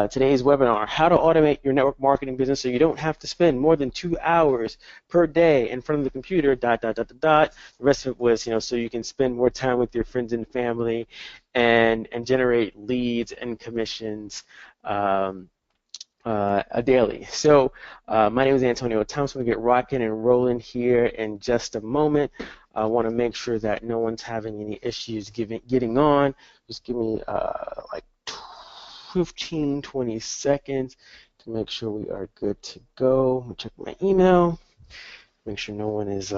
Today's webinar, how to automate your network marketing business so you don't have to spend more than 2 hours per day in front of the computer, dot, dot, dot, dot, dot. The rest of it was, so you can spend more time with your friends and family and generate leads and commissions daily. So my name is Antonio Thompson. We'll get rocking and rolling here in just a moment. I want to make sure that no one's having any issues getting on. Just give me like 15, 20 seconds to make sure we are good to go. I'm going to check my email, make sure no one is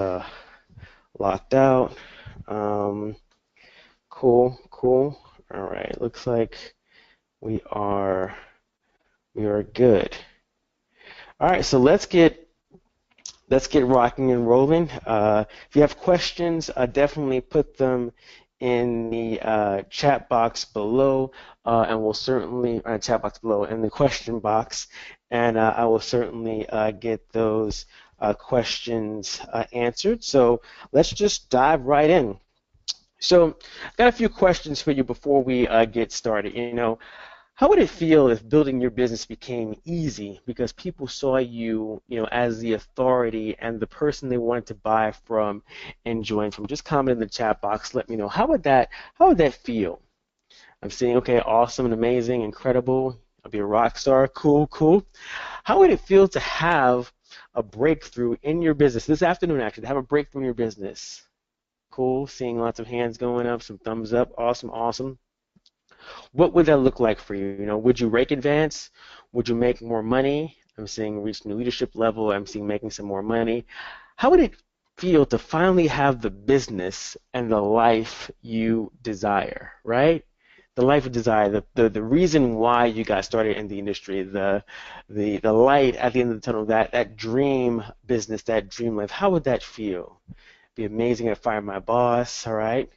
locked out. Cool. All right, looks like we are good. All right, so let's get rocking and rolling. If you have questions, definitely put them in the chat box below, and we'll certainly chat box below in the question box, and I will certainly get those questions answered. So let's just dive right in. So I've got a few questions for you before we get started. How would it feel if building your business became easy because people saw you, as the authority and the person they wanted to buy from and join from? Just comment in the chat box. Let me know. How would that feel? I'm saying, okay, awesome and amazing, incredible. I'll be a rock star. Cool. How would it feel to have a breakthrough in your business this afternoon? Actually, to have a breakthrough in your business. Cool. Seeing lots of hands going up, some thumbs up. Awesome. What would that look like for you? Would you rake advance? Would you make more money? I'm seeing reach new leadership level. I'm seeing making some more money. How would it feel to finally have the business and the life you desire, right? The life of desire, the reason why you got started in the industry, the light at the end of the tunnel, that dream business, that dream life. How would that feel? It'd be amazing if I fired my boss, all right?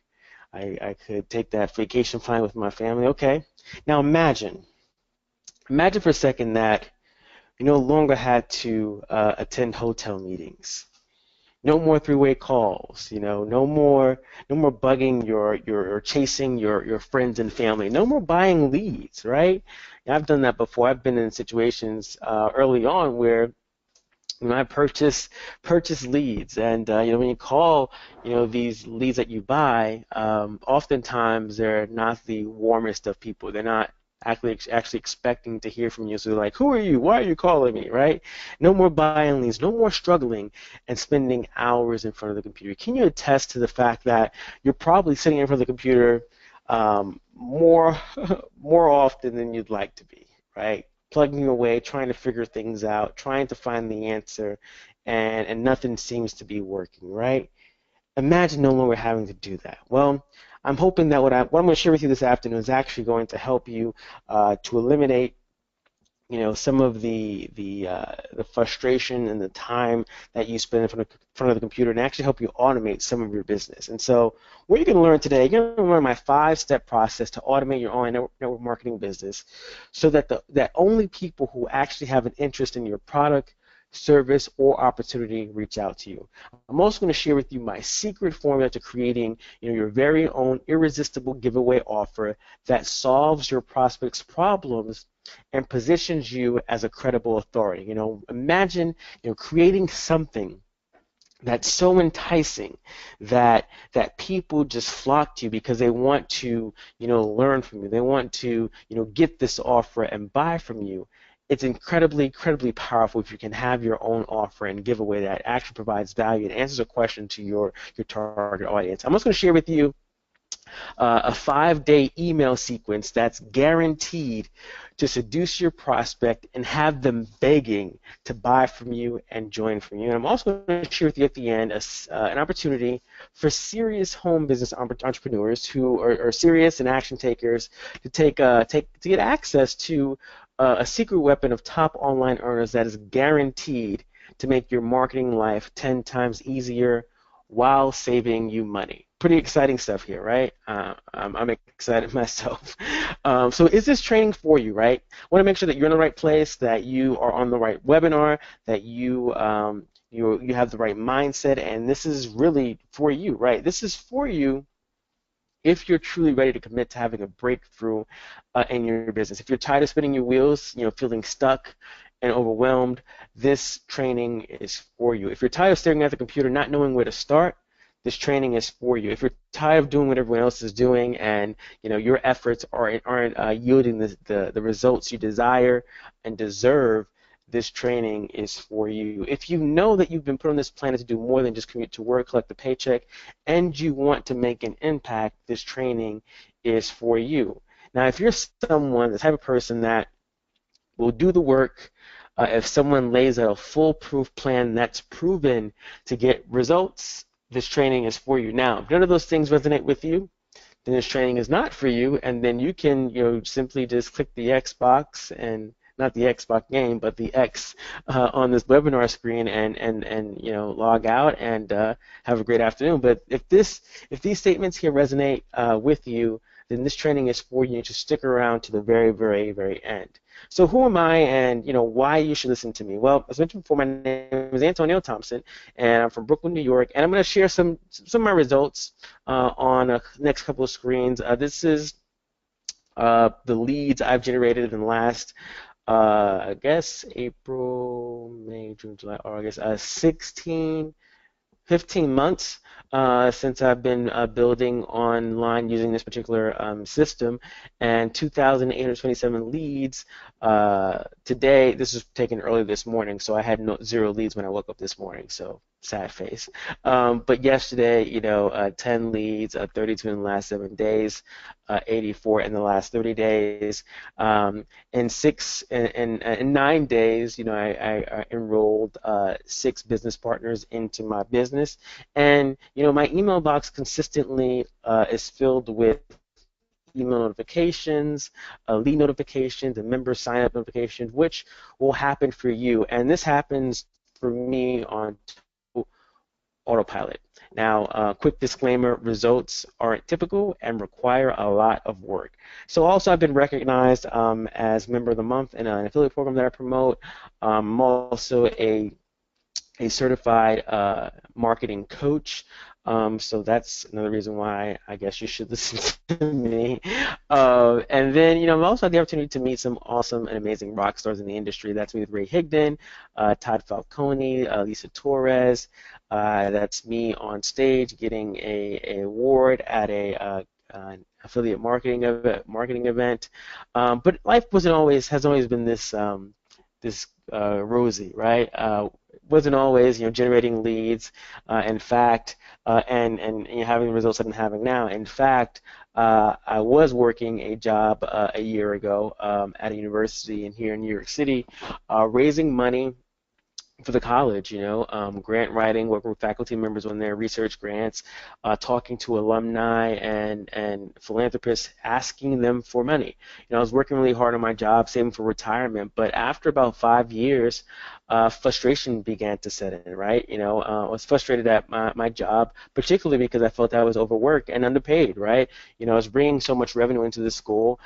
I could take that vacation flying with my family. Okay. Now imagine for a second that you no longer had to attend hotel meetings. No more three-way calls. No more bugging or chasing your friends and family. No more buying leads, right? I've done that before. I've been in situations early on where I purchase leads, and when you call, these leads that you buy, oftentimes they're not the warmest of people. They're not actually expecting to hear from you. So they're like, "Who are you? Why are you calling me?" Right? No more buying leads. No more struggling and spending hours in front of the computer. Can you attest to the fact that you're probably sitting in front of the computer more more often than you'd like to be, right? Plugging away, trying to figure things out, trying to find the answer, and nothing seems to be working, right? Imagine no longer having to do that. Well, I'm hoping that what I'm going to share with you this afternoon is actually going to help you to eliminate some of the frustration and the time that you spend in front of the computer, and actually help you automate some of your business. And so what you're going to learn today, you're going to learn my 5-step process to automate your online network marketing business so that that only people who actually have an interest in your product, service, or opportunity reach out to you. I'm also going to share with you my secret formula to creating your very own irresistible giveaway offer that solves your prospects' problems and positions you as a credible authority. Imagine creating something that's so enticing that people just flock to you because they want to learn from you. They want to get this offer and buy from you. It's incredibly powerful if you can have your own offer and giveaway that actually provides value and answers a question to your target audience. I'm also going to share with you a 5-day email sequence that's guaranteed to seduce your prospect and have them begging to buy from you and join from you. And I'm also going to share with you at the end an opportunity for serious home business entrepreneurs who are serious and action takers to get access to a secret weapon of top online earners that is guaranteed to make your marketing life 10 times easier while saving you money. Pretty exciting stuff here, right? I'm excited myself. So is this training for you, right? I want to make sure that you're in the right place, that you are on the right webinar, that you have the right mindset, and this is really for you, right? This is for you if you're truly ready to commit to having a breakthrough in your business. If you're tired of spinning your wheels, feeling stuck and overwhelmed, this training is for you. If you're tired of staring at the computer, not knowing where to start, this training is for you. If you're tired of doing what everyone else is doing, and your efforts aren't yielding the results you desire and deserve, this training is for you. If you know that you've been put on this planet to do more than just commute to work, collect a paycheck, and you want to make an impact, this training is for you. Now, if you're someone, the type of person that will do the work, if someone lays out a foolproof plan that's proven to get results, this training is for you. Now, if none of those things resonate with you, then this training is not for you, and then you can simply just click the X box, and not the Xbox game, but the X on this webinar screen, and log out and have a great afternoon. But if these statements here resonate with you, then this training is for you. To stick around to the very, very, very end. So who am I, and why you should listen to me? Well, as mentioned before, my name is Antonio Thompson, and I'm from Brooklyn, New York, and I'm going to share some of my results on the next couple of screens. This is the leads I've generated in the last I guess April, May, June, July, August, 15 months since I've been building online using this particular system, and 2,827 leads today. This was taken early this morning, so I had zero leads when I woke up this morning, so sad face. But yesterday, 10 leads, 32 in the last 7 days, 84 in the last 30 days. In 9 days, I enrolled 6 business partners into my business, and my email box consistently is filled with email notifications, lead notifications, and member sign-up notifications, which will happen for you. And this happens for me on autopilot. Now, quick disclaimer, results aren't typical and require a lot of work. So also I've been recognized as Member of the Month in an affiliate program that I promote. I'm also a certified marketing coach. So that's another reason why I guess you should listen to me. And then, I've also had the opportunity to meet some awesome and amazing rock stars in the industry. That's me with Ray Higdon, Todd Falcone, Lisa Torres. That's me on stage getting a award at an affiliate marketing event. But life has always been this rosy, right? Wasn't always, generating leads. In fact, and having the results that I'm having now. In fact, I was working a job a year ago at a university here in New York City, raising money for the college, grant writing, working with faculty members on their research grants, talking to alumni and philanthropists, asking them for money. I was working really hard on my job, saving for retirement, but after about 5 years, frustration began to set in, right? I was frustrated at my job, particularly because I felt I was overworked and underpaid, right? I was bringing so much revenue into the school,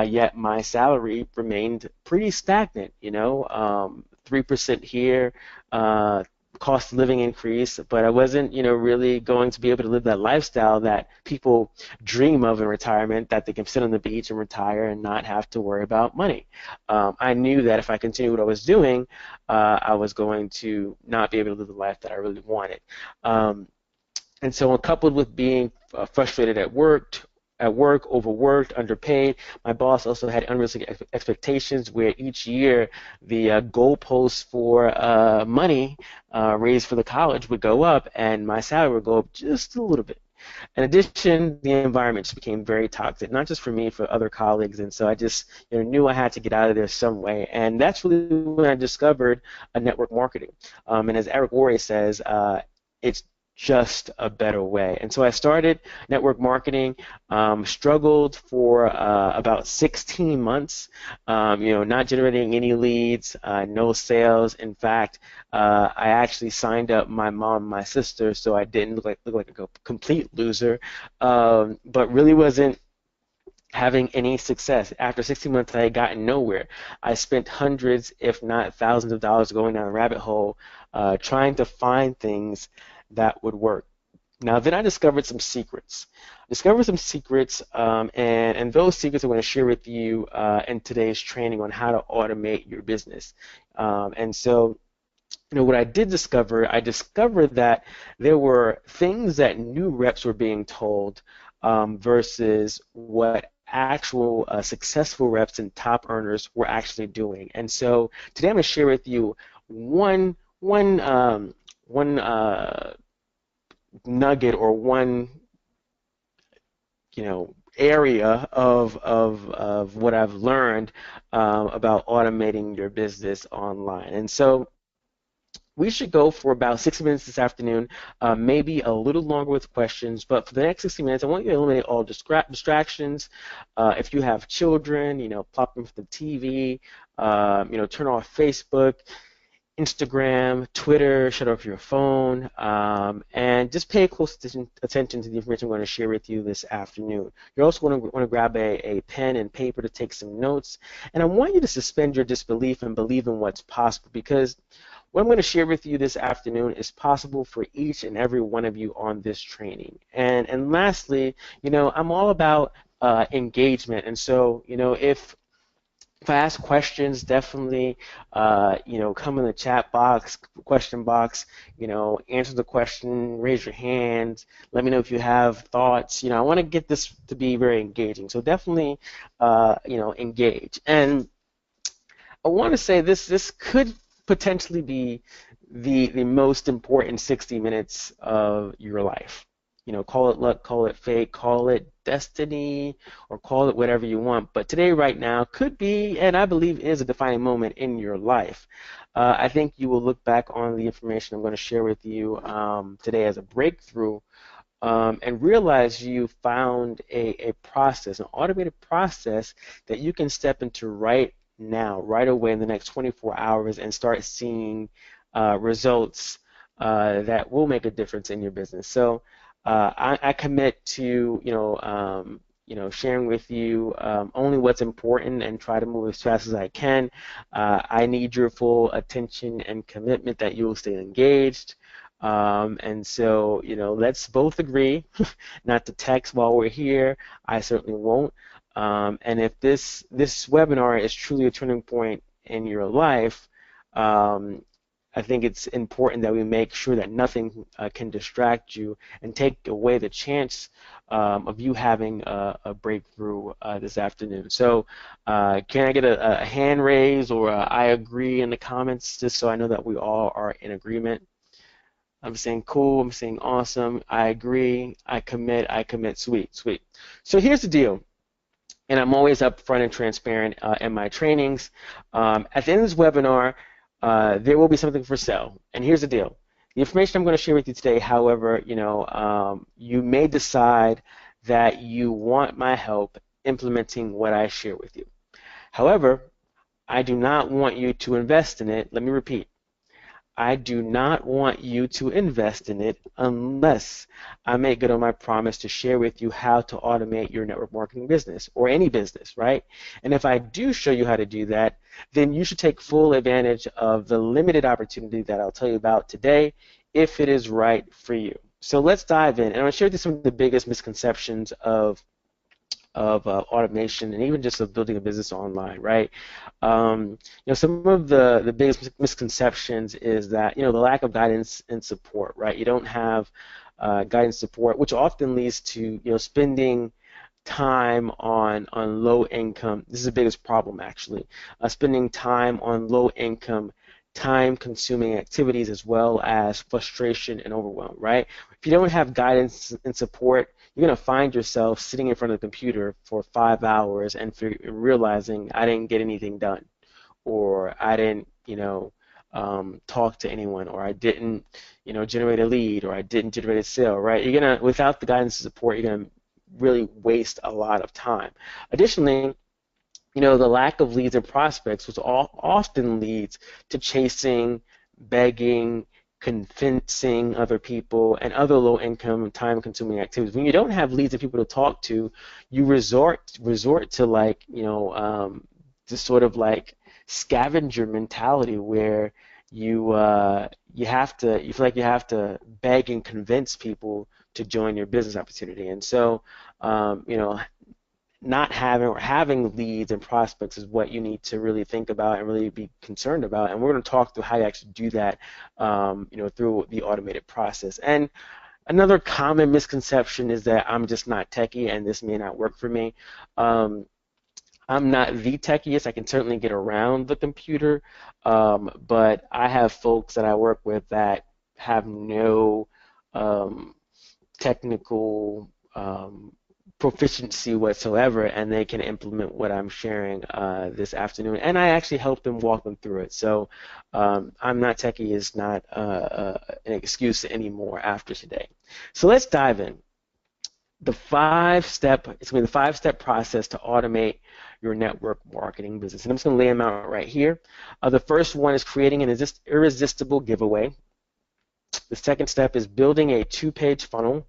yet my salary remained pretty stagnant, 3% here, cost of living increase, but I wasn't, really going to be able to live that lifestyle that people dream of in retirement, that they can sit on the beach and retire and not have to worry about money. I knew that if I continued what I was doing, I was going to not be able to live the life that I really wanted. And so, coupled with being frustrated at work, overworked, underpaid. My boss also had unrealistic expectations where each year the goalposts for money raised for the college would go up and my salary would go up just a little bit. In addition, the environment just became very toxic, not just for me, for other colleagues, and so I just knew I had to get out of there some way, and that's really when I discovered network marketing. And as Eric Worre says, it's just a better way. And so I started network marketing, struggled for about 16 months, not generating any leads, no sales. In fact, I actually signed up my mom and my sister so I didn't look like a complete loser, but really wasn't having any success. After 16 months, I had gotten nowhere. I spent hundreds, if not thousands of dollars going down a rabbit hole trying to find things that would work. Now, then I discovered some secrets. And those secrets I'm going to share with you in today's training on how to automate your business. And so, what I discovered that there were things that new reps were being told versus what actual successful reps and top earners were actually doing. And so today I'm going to share with you one nugget or one area of what I've learned about automating your business online. And so we should go for about 60 minutes this afternoon, maybe a little longer with questions, but for the next 60 minutes, I want you to eliminate all distractions. If you have children, plop them from the TV, turn off Facebook, Instagram, Twitter, shut off your phone, and just pay close attention to the information I'm going to share with you this afternoon. You're also going to want to grab a pen and paper to take some notes, and I want you to suspend your disbelief and believe in what's possible, because what I'm going to share with you this afternoon is possible for each and every one of you on this training. And lastly, I'm all about engagement, and so if I ask questions, definitely, come in the chat box, question box, answer the question, raise your hand, let me know if you have thoughts. I want to get this to be very engaging. So definitely, engage. And I want to say this could potentially be the most important 60 minutes of your life. Call it luck, call it fate, call it destiny, or call it whatever you want. But today, right now, could be, and I believe is, a defining moment in your life. I think you will look back on the information I'm going to share with you today as a breakthrough and realize you found a process, an automated process that you can step into right now, right away in the next 24 hours and start seeing results that will make a difference in your business. So I commit to sharing with you only what's important and try to move as fast as I can. I need your full attention and commitment that you will stay engaged. And so let's both agree not to text while we're here. I certainly won't. And if this webinar is truly a turning point in your life, I think it's important that we make sure that nothing can distract you and take away the chance of you having a breakthrough this afternoon. So can I get a hand raise or I agree in the comments, just so I know that we all are in agreement? I'm saying cool, I'm saying awesome, I agree, I commit, sweet. So here's the deal. And I'm always upfront and transparent in my trainings. At the end of this webinar, there will be something for sale. And here's the deal. The information I'm going to share with you today, however, you may decide that you want my help implementing what I share with you. However, I do not want you to invest in it. Let me repeat. I do not want you to invest in it unless I make good on my promise to share with you how to automate your network marketing business or any business, right? And if I do show you how to do that, then you should take full advantage of the limited opportunity that I'll tell you about today if it is right for you. So let's dive in. And I'm going to share with you some of the biggest misconceptions of automation and even just of building a business online, right? Some of the biggest misconceptions is that, the lack of guidance and support, right? You don't have guidance support, which often leads to, spending time on low income. This is the biggest problem, actually. Spending time on low income, time-consuming activities, as well as frustration and overwhelm, right? If you don't have guidance and support, you're going to find yourself sitting in front of the computer for 5 hours and realizing I didn't get anything done, or I didn't, talk to anyone, or I didn't, generate a lead, or I didn't generate a sale, right? You're going to, without the guidance and support, you're going to really waste a lot of time. Additionally, the lack of leads and prospects, which often leads to chasing, begging, convincing other people, and other low-income, time-consuming activities. When you don't have leads and people to talk to, you resort to like, this sort of like scavenger mentality where you feel like you have to beg and convince people to join your business opportunity. And so, you know, not having or having leads and prospects is what you need to really think about and really be concerned about. And we're going to talk through how you actually do that, you know, through the automated process. And another common misconception is that I'm just not techie and this may not work for me. I'm not the techiest. I can certainly get around the computer, but I have folks that I work with that have no technical proficiency whatsoever, and they can implement what I'm sharing this afternoon. And I actually help them walk them through it. So I'm not techie is not an excuse anymore after today. So let's dive in. It's going to be the five-step process to automate your network marketing business. And I'm just going to lay them out right here. The first one is creating an irresistible giveaway. The second step is building a 2-page funnel.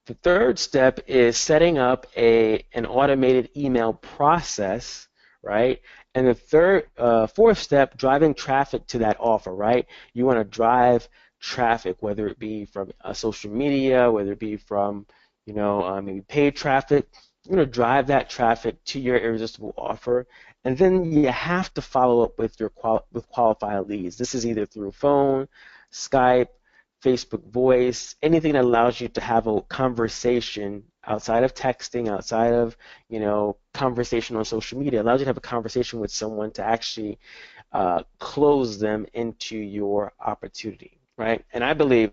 The third step is setting up an automated email process, right? And the fourth step, driving traffic to that offer, right? You want to drive traffic, whether it be from social media, whether it be from, you know, maybe paid traffic. You're going to drive that traffic to your irresistible offer, and then you have to follow up with your qualified leads. This is either through phone, Skype, Facebook voice, anything that allows you to have a conversation outside of texting, outside of, you know, conversation on social media. Allows you to have a conversation with someone to actually close them into your opportunity, right? And I believe,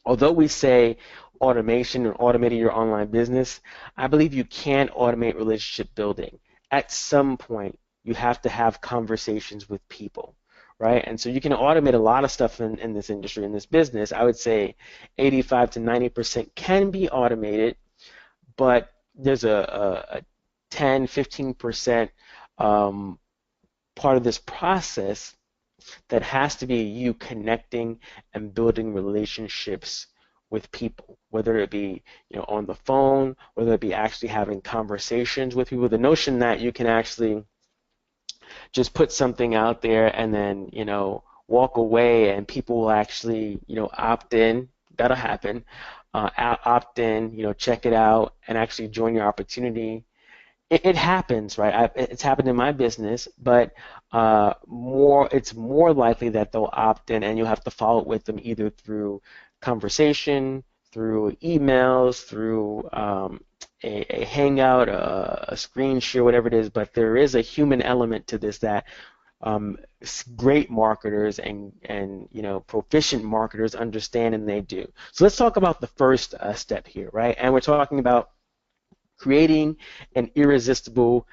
although we say automation or automating your online business, I believe you can automate relationship building. At some point, you have to have conversations with people, right? And so you can automate a lot of stuff in this industry, in this business. I would say 85 to 90% can be automated, but there's a 10, 15% part of this process that has to be you connecting and building relationships with people, whether it be, you know, on the phone, whether it be actually having conversations with people. The notion that you can actually just put something out there and then, you know, walk away and people will actually, you know, opt in. That'll happen. Opt in, you know, check it out and actually join your opportunity. It happens, right? It's happened in my business, but it's more likely that they'll opt in, and you'll have to follow up with them either through conversation, through emails, through a hangout, a screen share, whatever it is. But there is a human element to this that great marketers and you know, proficient marketers understand, and they do. So let's talk about the first step here, right? And we're talking about creating an irresistible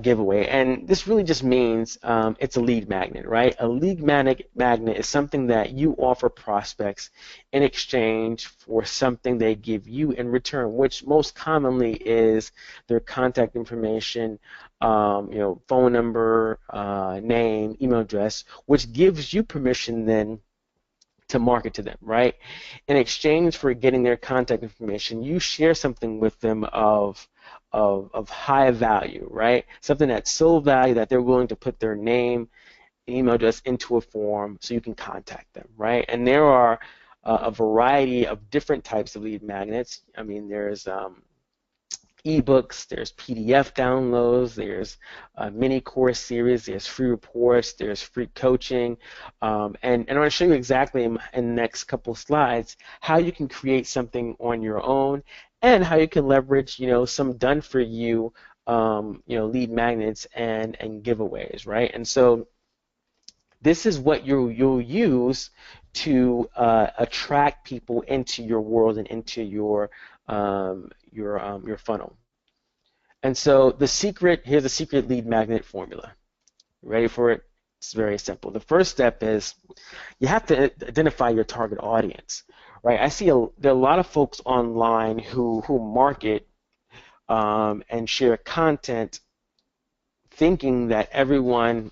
giveaway. And this really just means it's a lead magnet, right? A lead magnet is something that you offer prospects in exchange for something they give you in return, which most commonly is their contact information, you know, phone number, name, email address, which gives you permission then to market to them, right? In exchange for getting their contact information, you share something with them of high value, right? Something that's so valuable that they're willing to put their name, email address into a form so you can contact them, right? And there are a variety of different types of lead magnets. I mean, there's ebooks, there's PDF downloads, there's mini course series, there's free reports, there's free coaching, and I want to show you exactly in the next couple slides how you can create something on your own and how you can leverage, you know, some done for you, you know, lead magnets and giveaways, right? And so this is what you'll use to attract people into your world and into your funnel. And so here's the secret lead magnet formula. Ready for it? It's very simple. The first step is you have to identify your target audience, right? I see there are a lot of folks online who market and share content thinking that everyone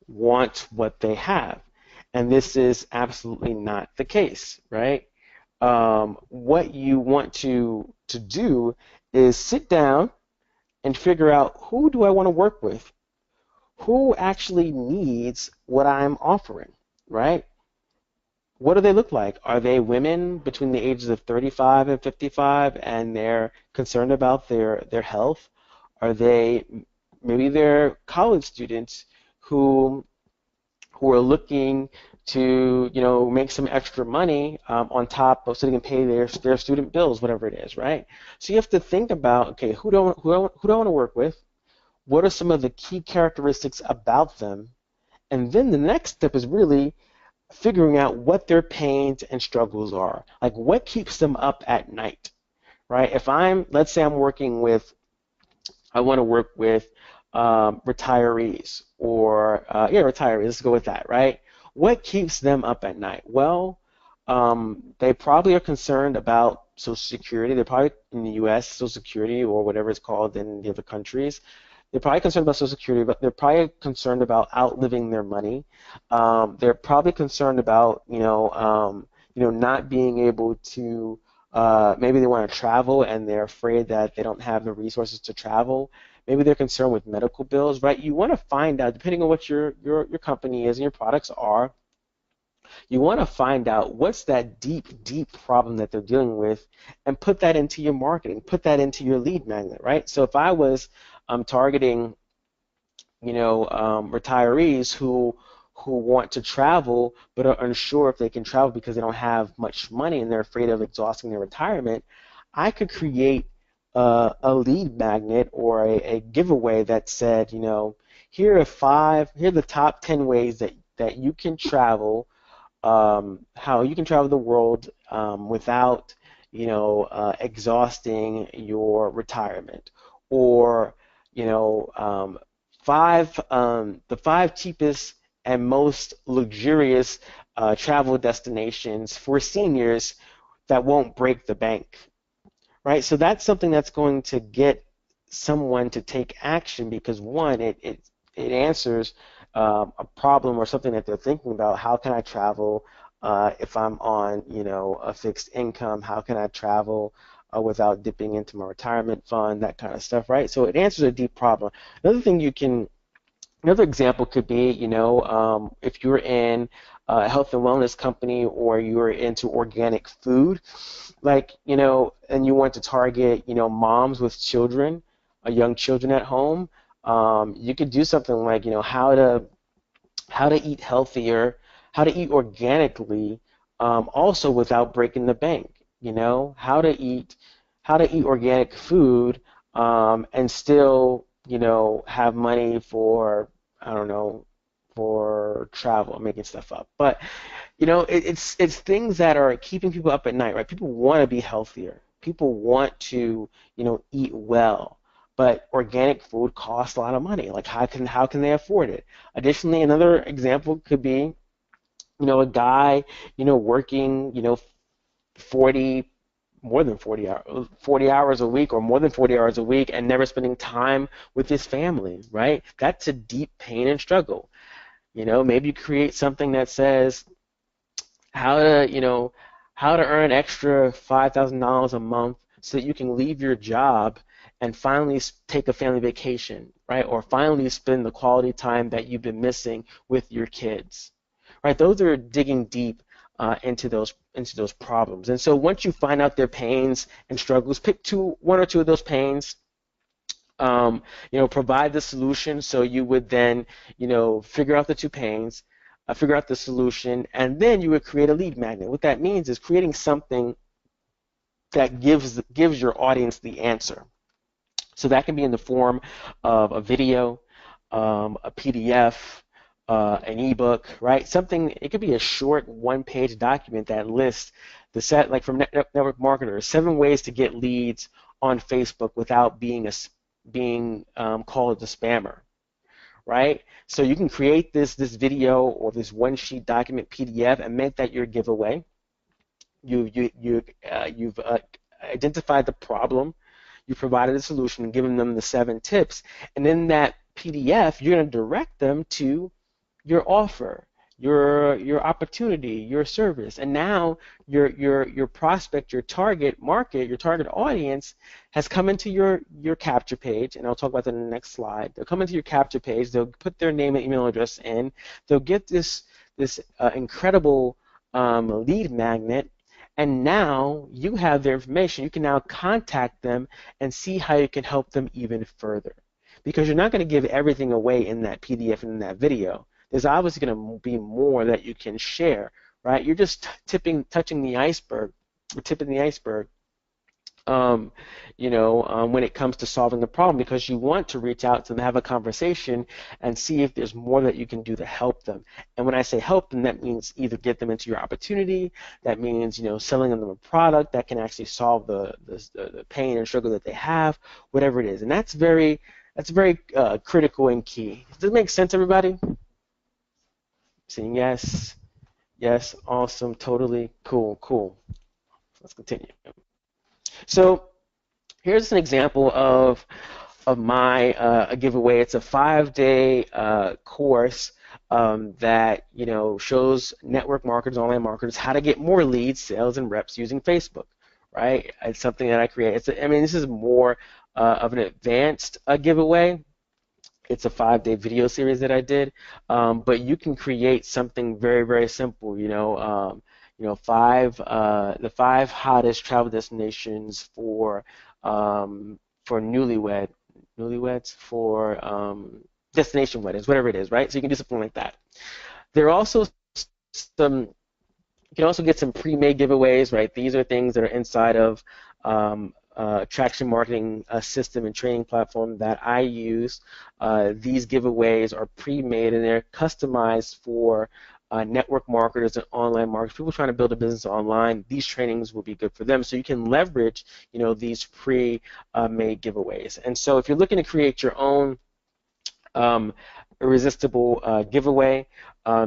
wants what they have. And this is absolutely not the case, right? What you want to do is sit down and figure out, who do I want to work with? Who actually needs what I'm offering, right? what do they look like? Are they women between the ages of 35 and 55 and they're concerned about their health? Are they maybe they're college students who who are looking to, make some extra money on top of so they can pay their student bills, whatever it is, right? So you have to think about, okay, who do I want to work with? What are some of the key characteristics about them? And then the next step is really figuring out what their pains and struggles are. Like what keeps them up at night, right? Let's say I want to work with retirees or, retirees, let's go with that, right? What keeps them up at night? Well, they probably are concerned about Social Security. They're probably in the U.S. Social Security or whatever it's called in the other countries. They're probably concerned about Social Security, but they're probably concerned about outliving their money. They're probably concerned about, not being able to. Maybe they want to travel and they're afraid that they don't have the resources to travel. Maybe they're concerned with medical bills, right? You want to find out, depending on what your company is and your products are, you want to find out what's that deep, deep problem that they're dealing with and put that into your marketing, put that into your lead magnet, right? So if I was targeting, retirees who want to travel but are unsure if they can travel because they don't have much money and they're afraid of exhausting their retirement, I could create a lead magnet or a giveaway that said, here are the top 10 ways that you can travel, how you can travel the world without, exhausting your retirement, or the five cheapest and most luxurious travel destinations for seniors that won't break the bank, right? So that's something that's going to get someone to take action because one, it answers a problem or something that they're thinking about. How can I travel if I'm on, a fixed income? How can I travel without dipping into my retirement fund? That kind of stuff, right? So it answers a deep problem. Another example could be, if you're in a health and wellness company or you're into organic food, like, and you want to target, moms with children, young children at home, you could do something like, how to eat healthier, how to eat organically, also without breaking the bank. How to eat organic food, and still, have money for, I don't know, for travel. I'm making stuff up, but it's things that are keeping people up at night, right? People want to be healthier. People want to, eat well. But organic food costs a lot of money. Like how can they afford it? Additionally, another example could be, a guy, working, 40 more than 40 hours a week or more than 40 hours a week and never spending time with his family, right? That's a deep pain and struggle. Maybe you create something that says how to, how to earn extra $5,000 a month so that you can leave your job and finally take a family vacation, right? Or finally spend the quality time that you've been missing with your kids, right? Those are digging deep into those problems. And so once you find out their pains and struggles, pick one or two of those pains, provide the solution. So you would then, figure out the two pains, figure out the solution, and then you would create a lead magnet. What that means is creating something that gives your audience the answer. So that can be in the form of a video, a PDF, an ebook, right? Something. It could be a short one-page document that lists like from network marketers, 7 ways to get leads on Facebook without being called a spammer, right? So you can create this video or this one-sheet document PDF and make that your giveaway. You've identified the problem, you provided a solution, and given them the 7 tips, and in that PDF, you're going to direct them to your offer, your opportunity, your service, and now your prospect, your target market, your target audience has come into your capture page, and I'll talk about that in the next slide. They'll come into your capture page. They'll put their name and email address in. They'll get this incredible lead magnet, and now you have their information. You can now contact them and see how you can help them even further. Because you're not going to give everything away in that PDF and in that video. There's obviously going to be more that you can share, right? You're just touching the iceberg, tipping the iceberg, when it comes to solving the problem, because you want to reach out to them, have a conversation, and see if there's more that you can do to help them. And when I say help them, that means either get them into your opportunity, that means, selling them a product that can actually solve the pain and struggle that they have, whatever it is. And that's very critical and key. Does it make sense, everybody? Saying yes, yes, awesome, totally, cool. Let's continue. So here's an example of my a giveaway. It's a 5-day course that shows network marketers, online marketers, how to get more leads, sales, and reps using Facebook. Right? It's something that I create. This is more of an advanced giveaway. It's a 5-day video series that I did, but you can create something very, very simple. The 5 hottest travel destinations for newlyweds, for destination weddings, whatever it is, right? So you can do something like that. There are also you can also get some pre-made giveaways, right? These are things that are inside of Traction Marketing system and training platform that I use. These giveaways are pre-made and they're customized for network marketers and online marketers, people trying to build a business online. These trainings will be good for them. So you can leverage, these pre-made giveaways. And so if you're looking to create your own irresistible giveaway,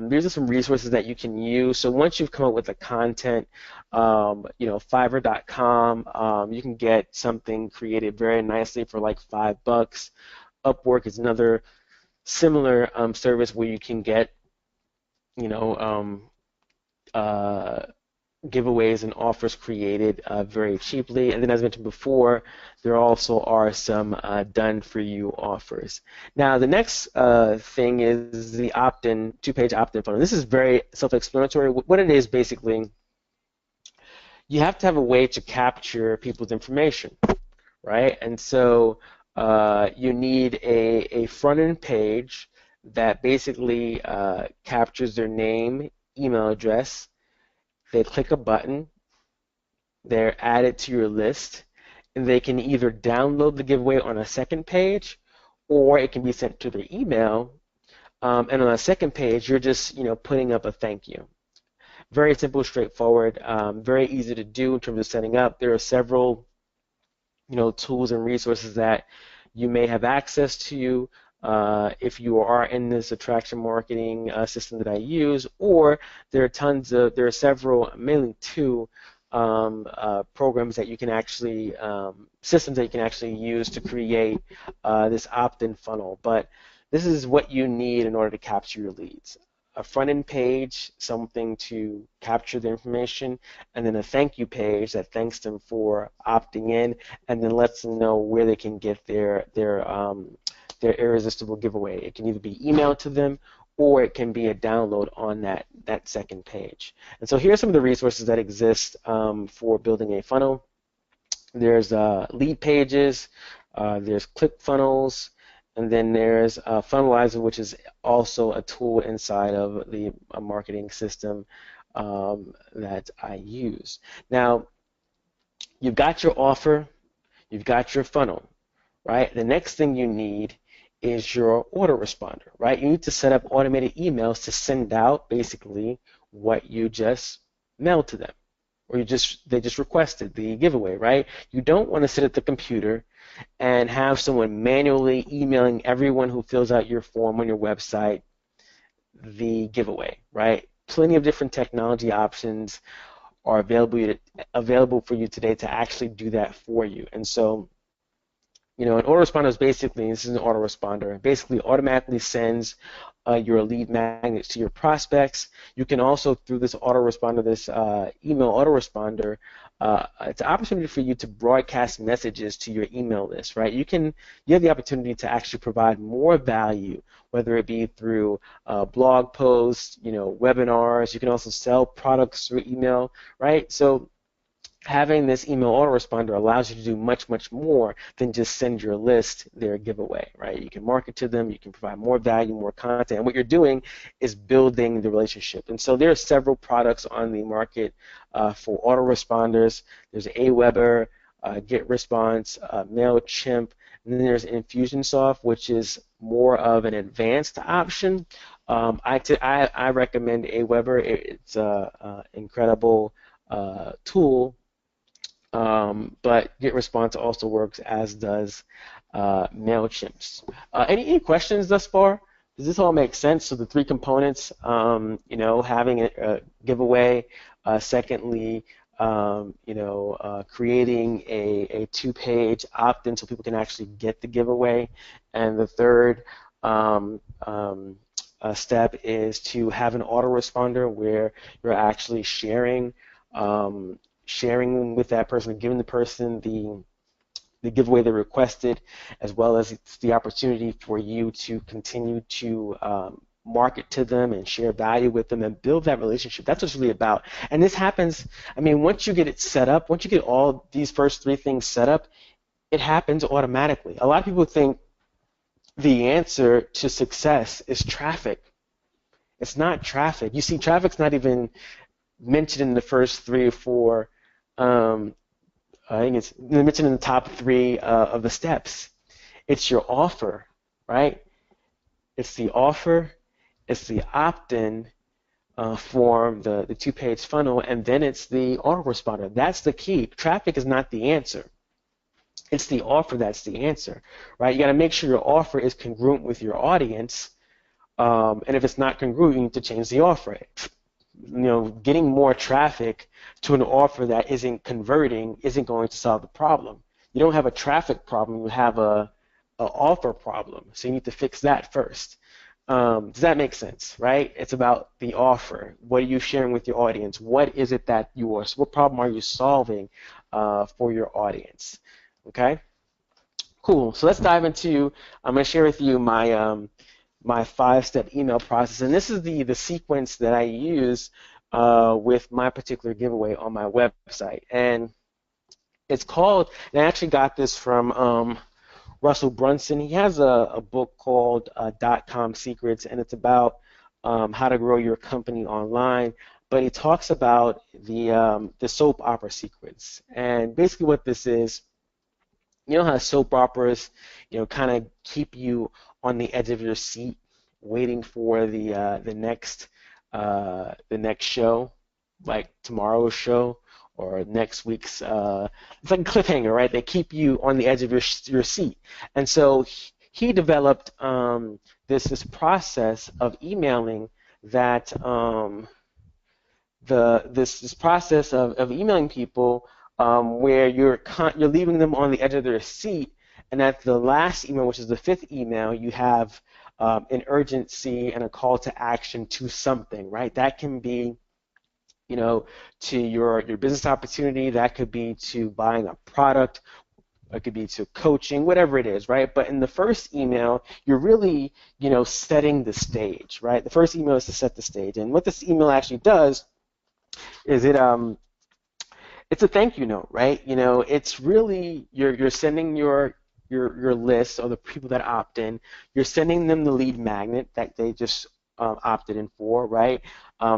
these are some resources that you can use. So once you've come up with the content, Fiverr.com, you can get something created very nicely for like $5. Upwork is another similar service where you can get giveaways and offers created very cheaply. And then, as mentioned before, there also are some done-for-you offers. Now, the next thing is the opt-in, 2-page opt-in funnel. This is very self-explanatory. What it is, basically, you have to have a way to capture people's information, right? And so you need a front-end page that basically captures their name, email address. They click a button, they're added to your list, and they can either download the giveaway on a second page, or it can be sent to their email. And on a second page, you're just putting up a thank you. Very simple, straightforward, very easy to do in terms of setting up. There are several tools and resources that you may have access to if you are in this attraction marketing system that I use, or there are several, mainly 2 programs that you can actually, systems that you can actually use to create this opt-in funnel. But this is what you need in order to capture your leads. A front-end page, something to capture the information, and then a thank you page that thanks them for opting in, and then lets them know where they can get their irresistible giveaway. It can either be emailed to them, or it can be a download on that second page. And so here are some of the resources that exist for building a funnel. There's lead pages, there's ClickFunnels, and then there's Funnelizer, which is also a tool inside of the marketing system that I use. Now, you've got your offer, you've got your funnel, right? The next thing you need is your autoresponder, right? You need to set up automated emails to send out basically what you just mailed to them, or they just requested the giveaway, right? You don't want to sit at the computer and have someone manually emailing everyone who fills out your form on your website the giveaway, right? Plenty of different technology options are available for you today to actually do that for you. And so, an autoresponder is basically, this is an autoresponder, it basically automatically sends your lead magnets to your prospects. You can also, through this autoresponder, this email autoresponder, it's an opportunity for you to broadcast messages to your email list, right? You have the opportunity to actually provide more value, whether it be through blog posts, webinars. You can also sell products through email, right? So having this email autoresponder allows you to do much, much more than just send your list their giveaway, right? You can market to them, you can provide more value, more content, and what you're doing is building the relationship. And so there are several products on the market for autoresponders. There's Aweber, GetResponse, MailChimp, and then there's Infusionsoft, which is more of an advanced option. I recommend Aweber. It's an incredible tool, but GetResponse also works, as does MailChimp's. Any questions thus far? Does this all make sense? So the three components, having a giveaway, secondly, creating a two-page opt-in so people can actually get the giveaway, and the third step is to have an autoresponder where you're actually sharing with that person, giving the person the giveaway they requested, as well as it's the opportunity for you to continue to market to them and share value with them and build that relationship. That's what it's really about. And this happens, once you get it set up, once you get all these first three things set up, it happens automatically. A lot of people think the answer to success is traffic. It's not traffic. You see, traffic's not even mentioned in the first three or four. I think it's mentioned in the top three of the steps. It's your offer, right? It's the offer, it's the opt-in form, the two-page funnel, and then it's the autoresponder. That's the key. Traffic is not the answer. It's the offer that's the answer, right? You got to make sure your offer is congruent with your audience, and if it's not congruent, you need to change the offer. Getting more traffic to an offer that isn't converting isn't going to solve the problem. You don't have a traffic problem, you have a offer problem. So you need to fix that first. Does that make sense, right? It's about the offer. What are you sharing with your audience? What is it that what problem are you solving for your audience? Okay? Cool. So let's dive into, I'm going to share with you my my 5-step email process, and this is the sequence that I use with my particular giveaway on my website. And it's called, and I actually got this from Russell Brunson. He has a book called .com Secrets, and it's about how to grow your company online. But he talks about the soap opera sequence. And basically what this is, you know how soap operas, kind of keep you on the edge of your seat, waiting for the next show, like tomorrow's show or next week's. It's like a cliffhanger, right? They keep you on the edge of your seat. And so he developed this process of emailing that this process of emailing people where you're leaving them on the edge of their seat, and at the last email, which is the 5th email, you have an urgency and a call to action to something, right? That can be, to your business opportunity. That could be to buying a product. It could be to coaching, whatever it is, right? But in the first email, you're really, setting the stage, right? The first email is to set the stage, and what this email actually does is it's a thank you note, right? It's really you're sending your list or the people that opt in. You're sending them the lead magnet that they just opted in for, right?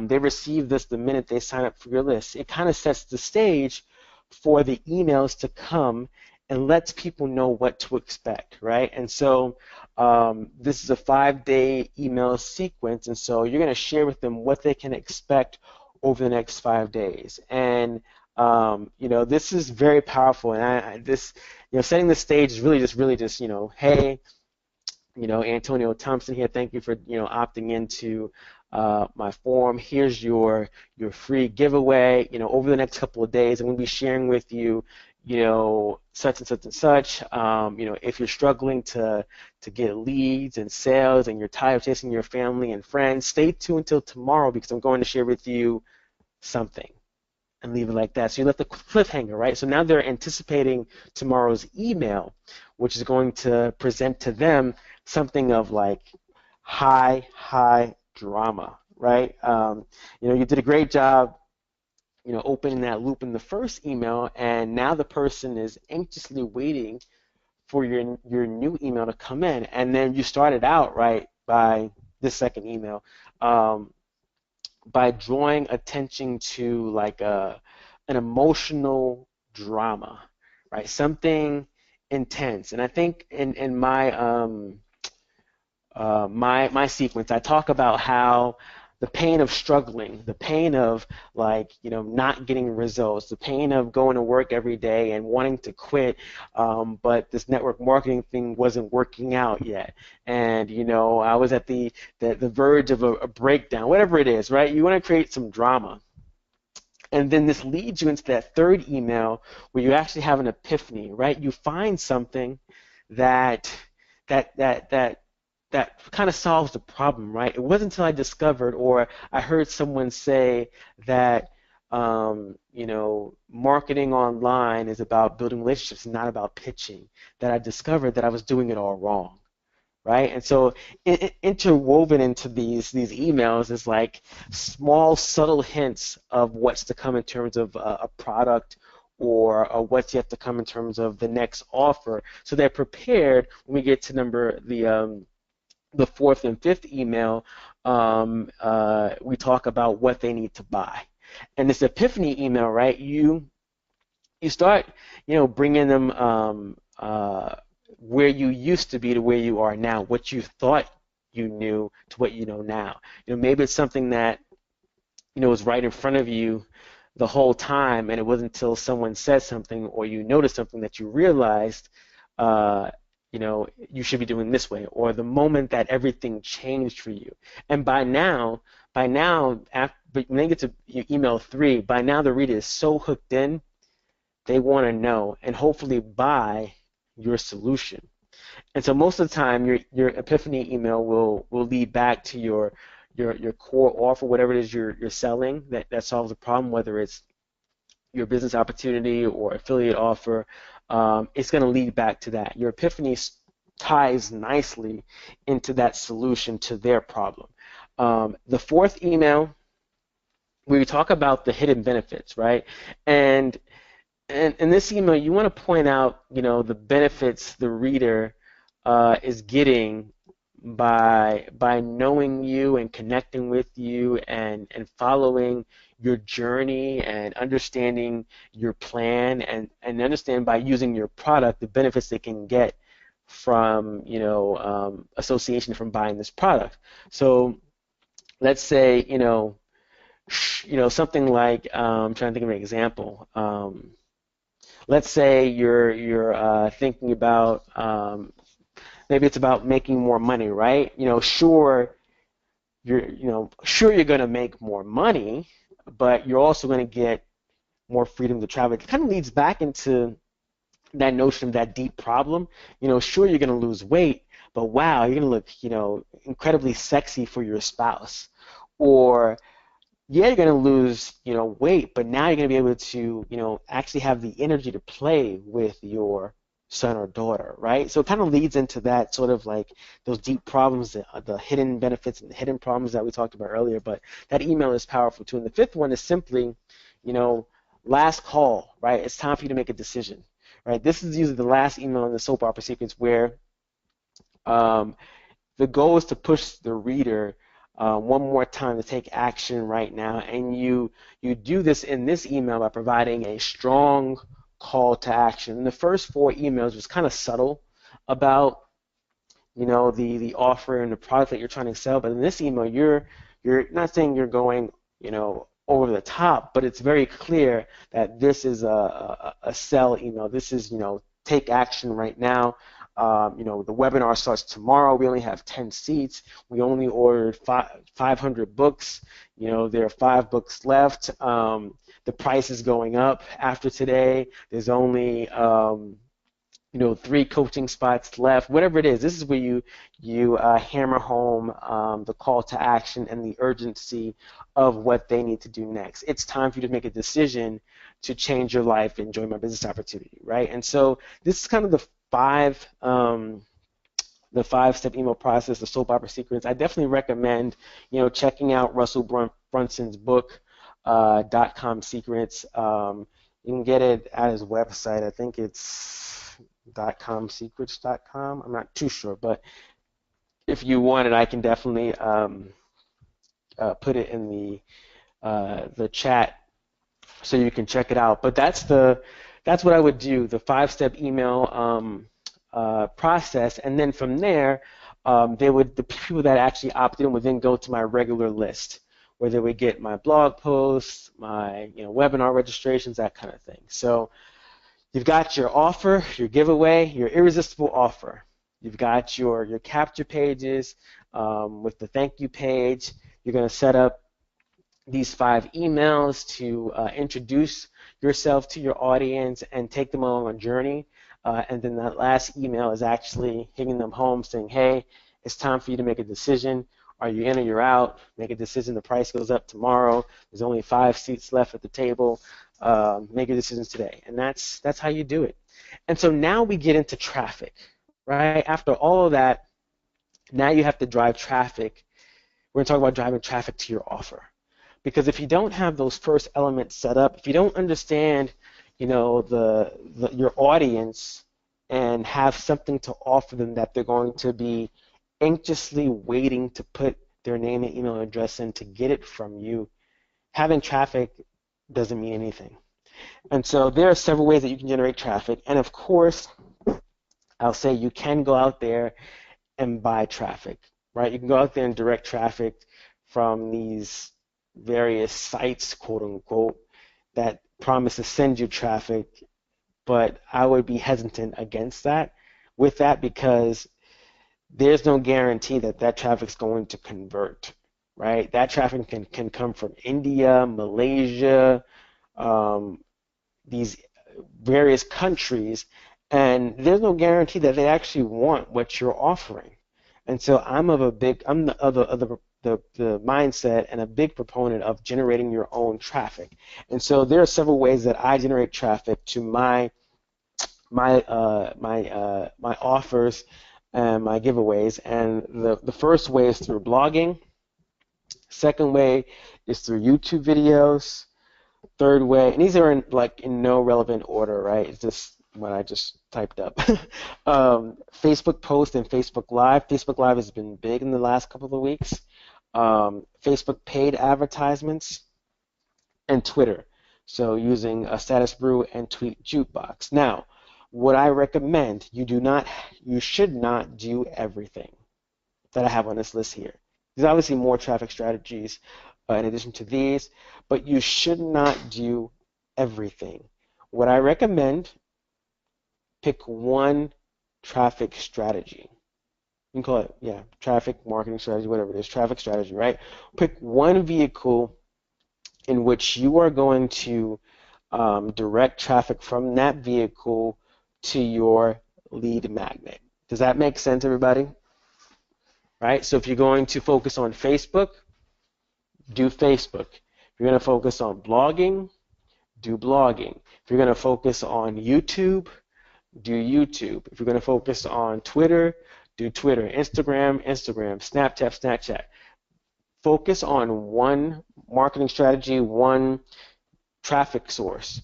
They receive this the minute they sign up for your list. It kind of sets the stage for the emails to come and lets people know what to expect, right? And so this is a 5-day email sequence, and so you're going to share with them what they can expect over the next 5 days. And this is very powerful, and setting the stage is really just hey, Antonio Thompson here. Thank you for opting into my forum. Here's your free giveaway. Over the next couple of days, I'm going to be sharing with you, such and such and such. If you're struggling to get leads and sales, and you're tired of chasing your family and friends, stay tuned until tomorrow because I'm going to share with you something. and leave it like that. So you left the cliffhanger, right? So now they're anticipating tomorrow's email, which is going to present to them something of like high drama, right? You did a great job, opening that loop in the first email, and now the person is anxiously waiting for your new email to come in, and then you started out right by this second email. By drawing attention to like an emotional drama, right? Something intense. And I think in my sequence, I talk about how the pain of struggling, the pain of like, not getting results, the pain of going to work every day and wanting to quit, but this network marketing thing wasn't working out yet. And, I was at the verge of a breakdown, whatever it is, right? You want to create some drama. And then this leads you into that third email where you actually have an epiphany, right? You find something that that that that that kind of solves the problem, right? It wasn't until I discovered, or I heard someone say that, marketing online is about building relationships, not about pitching, that I discovered that I was doing it all wrong, right? And so interwoven into these emails is like small, subtle hints of what's to come in terms of a product or what's yet to come in terms of the next offer, so they're prepared when we get to the fourth and fifth email. We talk about what they need to buy. And this epiphany email, right? You start, bringing them where you used to be to where you are now, what you thought you knew to what you know now. Maybe it's something that was right in front of you the whole time, and it wasn't until someone said something or you noticed something that you realized you should be doing this way, or the moment that everything changed for you. And by now, but when they get to email 3, by now the reader is so hooked in, they want to know and hopefully buy your solution. And so most of the time, your epiphany email will lead back to your core offer, whatever it is you're selling that solves the problem, whether it's your business opportunity or affiliate offer. It's going to lead back to that. Your epiphany ties nicely into that solution to their problem. The fourth email, we talk about the hidden benefits, right? And in this email, you want to point out, the benefits the reader is getting by knowing you and connecting with you and following your journey and understanding your plan and understand by using your product the benefits they can get from association from buying this product. So let's say something like I'm trying to think of an example. Let's say you're thinking about maybe it's about making more money, right? Sure you're going to make more money, but you're also going to get more freedom to travel. It kind of leads back into that notion of that deep problem. Sure you're going to lose weight, but wow, you're going to look, incredibly sexy for your spouse. Or yeah, you're going to lose, weight, but now you're going to be able to, actually have the energy to play with your son or daughter, right? So it kind of leads into that sort of like those deep problems, the hidden benefits and the hidden problems that we talked about earlier. But that email is powerful too. And the fifth one is simply, last call, right? It's time for you to make a decision, right? This is usually the last email in the soap opera sequence where the goal is to push the reader one more time to take action right now, and you do this in this email by providing a strong call to action. In the first 4 emails was kind of subtle about the offer and the product that you're trying to sell, but in this email you're not saying you're going over the top, but it's very clear that this is a sell email. This is take action right now. The webinar starts tomorrow. We only have 10 seats. We only ordered 500 books. There are 5 books left. The price is going up after today. There's only three coaching spots left, whatever it is. This is where you hammer home the call to action and the urgency of what they need to do next. It's time for you to make a decision to change your life and join my business opportunity, right? And so this is kind of the five-step email process, the soap opera sequence. I definitely recommend, checking out Russell Brunson's book, .com Secrets. You can get it at his website. I think it's .comsecrets.com. I'm not too sure, but if you want it, I can definitely put it in the chat so you can check it out. But that's what I would do, the five-step email process, and then from there, the people that actually opted in would then go to my regular list, where they would get my blog posts, my webinar registrations, that kind of thing. So you've got your offer, your giveaway, your irresistible offer. You've got your capture pages with the thank you page. You're going to set up these 5 emails to introduce yourself to your audience and take them along a journey. And then that last email is actually hitting them home saying, hey, it's time for you to make a decision. Are you in or you're out? Make a decision. The price goes up tomorrow. There's only 5 seats left at the table. Make your decisions today. And that's how you do it. And so now we get into traffic, right? After all of that, now you have to drive traffic. We're going to talk about driving traffic to your offer. Because if you don't have those first elements set up, if you don't understand, your audience and have something to offer them that they're going to be anxiously waiting to put their name and email address in to get it from you, having traffic doesn't mean anything. And so there are several ways that you can generate traffic. And of course, I'll say you can go out there and buy traffic, right? You can go out there and direct traffic from these various sites, quote unquote, that promise to send you traffic, but I would be hesitant against that because there's no guarantee that traffic's going to convert, right? That traffic can come from India, Malaysia, these various countries, and there's no guarantee that they actually want what you're offering. And so I'm the mindset and a big proponent of generating your own traffic. And so there are several ways that I generate traffic to my offers and my giveaways. And the first way is through blogging. Second way is through YouTube videos. Third way, and these are in no relevant order, right? It's just what I just typed up. Facebook post and Facebook Live. Facebook Live has been big in the last couple of weeks. Facebook paid advertisements, and Twitter. So using a Status Brew and Tweet Jukebox. Now, what I recommend, you should not do everything that I have on this list here. There's obviously more traffic strategies in addition to these, but you should not do everything. What I recommend, pick one traffic strategy. You can call it, traffic marketing strategy, whatever it is, traffic strategy, right? Pick one vehicle in which you are going to direct traffic from that vehicle to your lead magnet. Does that make sense, everybody? Right? So if you're going to focus on Facebook, do Facebook. If you're going to focus on blogging, do blogging. If you're going to focus on YouTube, do YouTube. If you're going to focus on Twitter, do Twitter. Instagram, Snapchat, Snapchat. Focus on one marketing strategy, one traffic source.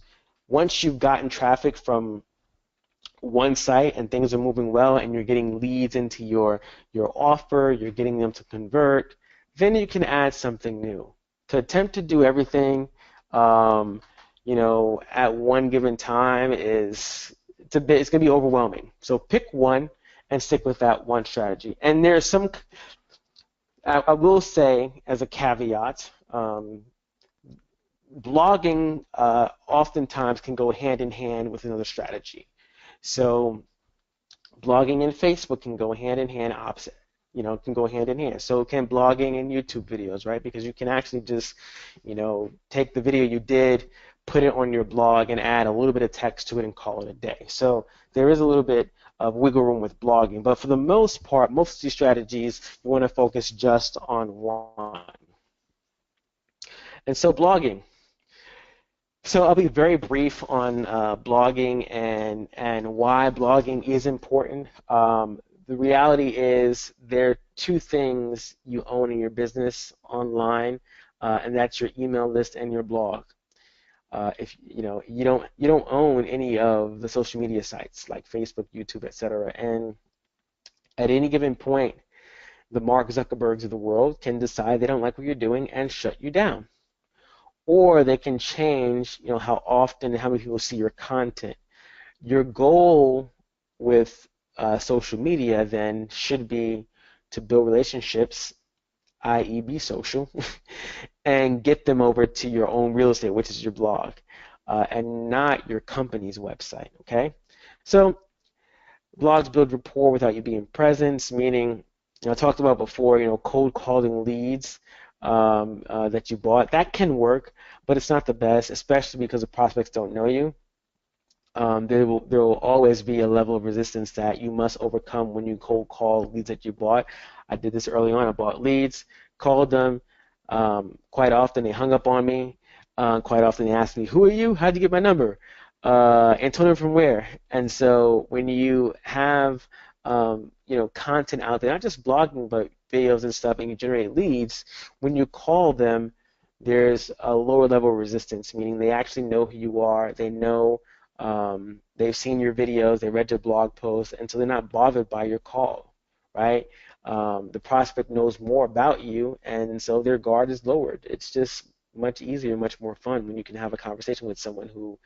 Once you've gotten traffic from one site and things are moving well and you're getting leads into your offer, you're getting them to convert, then you can add something new. To attempt to do everything, at one given time it's going to be overwhelming. So pick one and stick with that one strategy. And there's some, I will say as a caveat, blogging oftentimes can go hand in hand with another strategy. So blogging and Facebook can go hand in hand, opposite. Can go hand in hand. So can blogging and YouTube videos, right? Because you can actually just, take the video you did, put it on your blog and add a little bit of text to it and call it a day. So there is a little bit of wiggle room with blogging, but for the most part, most of these strategies, you want to focus just on one. And so blogging. So I'll be very brief on blogging and why blogging is important. The reality is there are two things you own in your business online, and that's your email list and your blog. If you don't own any of the social media sites like Facebook, YouTube, etc. And at any given point, the Mark Zuckerbergs of the world can decide they don't like what you're doing and shut you down. Or they can change, how often and how many people see your content. Your goal with social media then should be to build relationships, i.e. be social, and get them over to your own real estate, which is your blog, and not your company's website, okay? So blogs build rapport without you being present, meaning, I talked about before, cold calling leads that you bought. That can work, but it's not the best, especially because the prospects don't know you. There will always be a level of resistance that you must overcome when you cold call leads that you bought. I did this early on. I bought leads, called them. Quite often they hung up on me. Quite often they asked me, "Who are you? How'd you get my number?" Antonio, from where? And so when you have content out there, not just blogging, but videos and stuff, and you generate leads, when you call them, there's a lower level of resistance, meaning they actually know who you are. They know they've seen your videos, they read your blog posts, and so they're not bothered by your call, right? The prospect knows more about you, and so their guard is lowered. It's just much easier, much more fun when you can have a conversation with someone who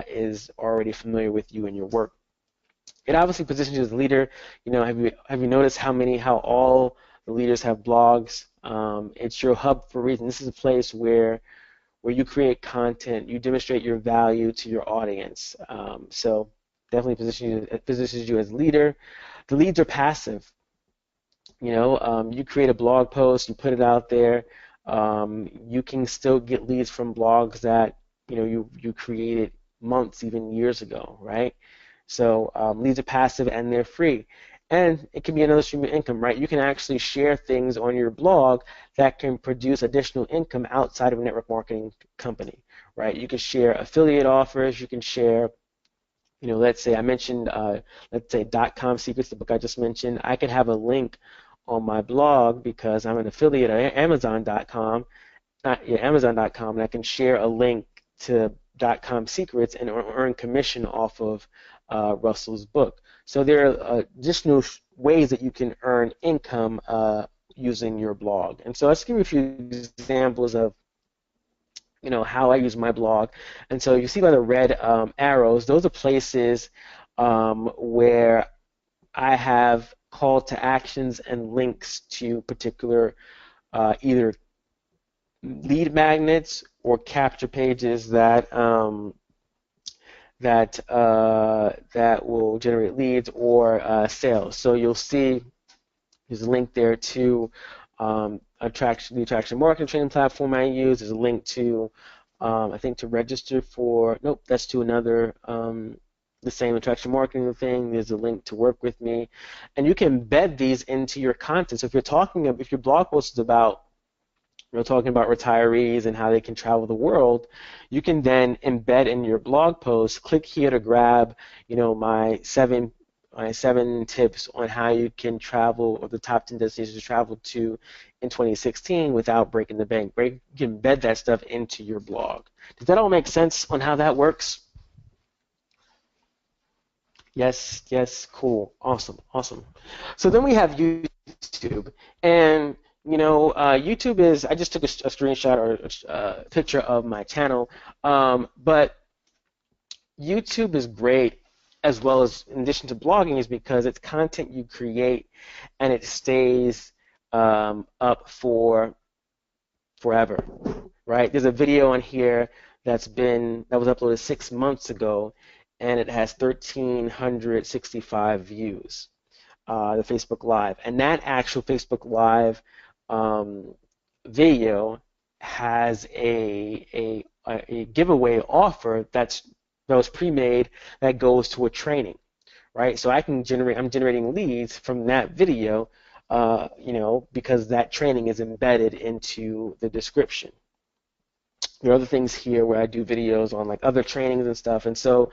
is already familiar with you and your work. It obviously positions you as a leader. Have you noticed how all the leaders have blogs? It's your hub for a reason. This is a place where you create content, you demonstrate your value to your audience. So definitely positions you as a leader. The leads are passive. You create a blog post, you put it out there. You can still get leads from blogs that you created months, even years ago, right? So leads are passive and they're free. And it can be another stream of income, right? You can actually share things on your blog that can produce additional income outside of a network marketing company, right? You can share affiliate offers. You can share, let's say I mentioned, let's say .com Secrets, the book I just mentioned. I could have a link on my blog because I'm an affiliate of Amazon.com, Amazon.com, and I can share a link to .com Secrets and earn commission off of Russell's book. So there are additional ways that you can earn income using your blog. And so let's give you a few examples of how I use my blog. And so you see by the red arrows, those are places where I have call to actions and links to particular either lead magnets or capture pages that that will generate leads or sales. So you'll see there's a link there to the attraction marketing training platform I use. There's a link to I think to register for. Nope, that's to another. The same attraction marketing thing. There's a link to work with me, and you can embed these into your content. So if your blog post is about talking about retirees and how they can travel the world, you can then embed in your blog post, click here to grab, my seven tips on how you can travel, or the top 10 destinations to travel to in 2016 without breaking the bank. You can embed that stuff into your blog. Does that all make sense on how that works? Yes, cool, awesome. So then we have YouTube, and YouTube is, I just took a screenshot or a picture of my channel, but YouTube is great as well as, in addition to blogging, is because it's content you create and it stays up for forever, right? There's a video on here that was uploaded 6 months ago, and it has 1,365 views, the Facebook Live. And that actual Facebook Live video has a giveaway offer that was pre-made that goes to a training, right? So I'm generating leads from that video, because that training is embedded into the description. There are other things here where I do videos on like other trainings and stuff. And so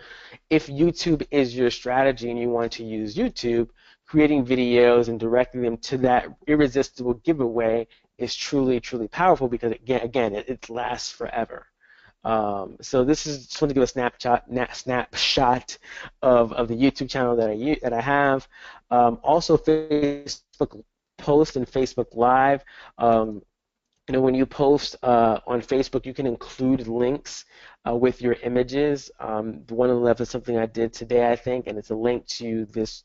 if YouTube is your strategy and you want to use YouTube, creating videos and directing them to that irresistible giveaway is truly, truly powerful because again, it lasts forever. So this is just want to give a snapshot of the YouTube channel that I have. Also, Facebook post and Facebook Live. When you post on Facebook, you can include links with your images. One of the left is something I did today, I think, and it's a link to this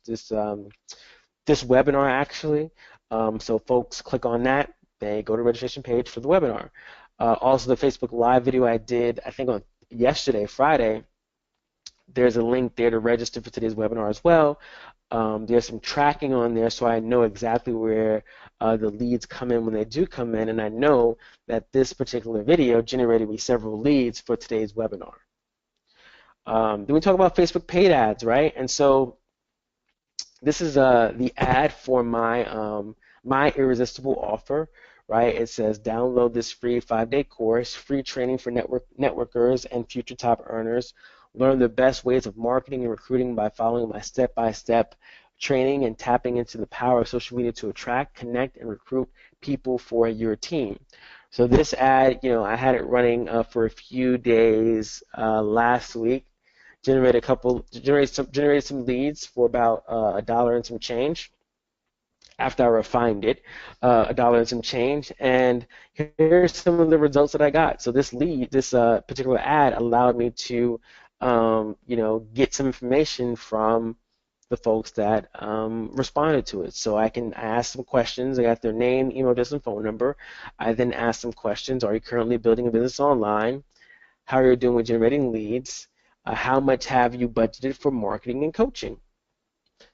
webinar actually. So folks click on that, they go to the registration page for the webinar. Also, the Facebook Live video I did, I think on yesterday, Friday, there's a link there to register for today's webinar as well. There's some tracking on there so I know exactly where the leads come in when they do come in, and I know that this particular video generated me several leads for today's webinar. Then we talk about Facebook paid ads, right? And so this is the ad for my irresistible offer, right? It says download this free 5-day course, free training for networkers and future top earners. Learn the best ways of marketing and recruiting by following my step-by-step training and tapping into the power of social media to attract, connect, and recruit people for your team. So this ad, I had it running for a few days last week. Generated some leads for about $1 and some change. After I refined it, $1 and some change, and here's some of the results that I got. So this particular ad allowed me to, get some information from the folks that responded to it. So I asked some questions. I got their name, email address, and phone number. I then asked some questions. Are you currently building a business online? How are you doing with generating leads? How much have you budgeted for marketing and coaching?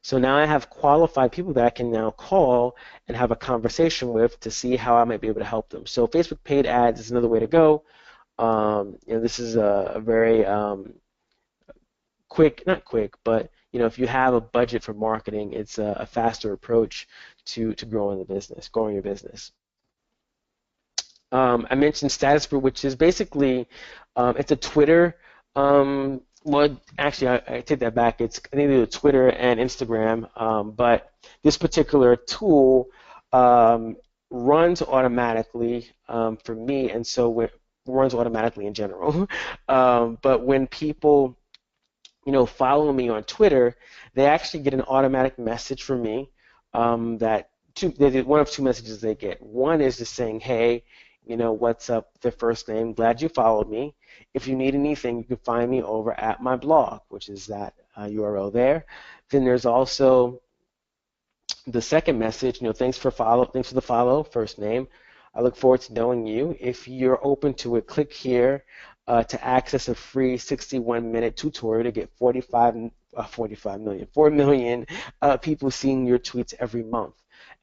So now I have qualified people that I can now call and have a conversation with to see how I might be able to help them. So Facebook paid ads is another way to go. This is a very not quick, but if you have a budget for marketing, it's a faster approach to growing your business. I mentioned Status Brew, which is basically it's a Twitter. Well, actually, I take that back. It's either Twitter and Instagram, but this particular tool runs automatically for me, and so it runs automatically in general. But when people, follow me on Twitter, they actually get an automatic message from me that one of two messages they get. One is just saying, hey, what's up, their first name, glad you followed me. If you need anything, you can find me over at my blog, which is that URL there. Then there's also the second message, thanks for the follow, first name. I look forward to knowing you. If you're open to it, click here to access a free 61-minute tutorial to get 4 million people seeing your tweets every month.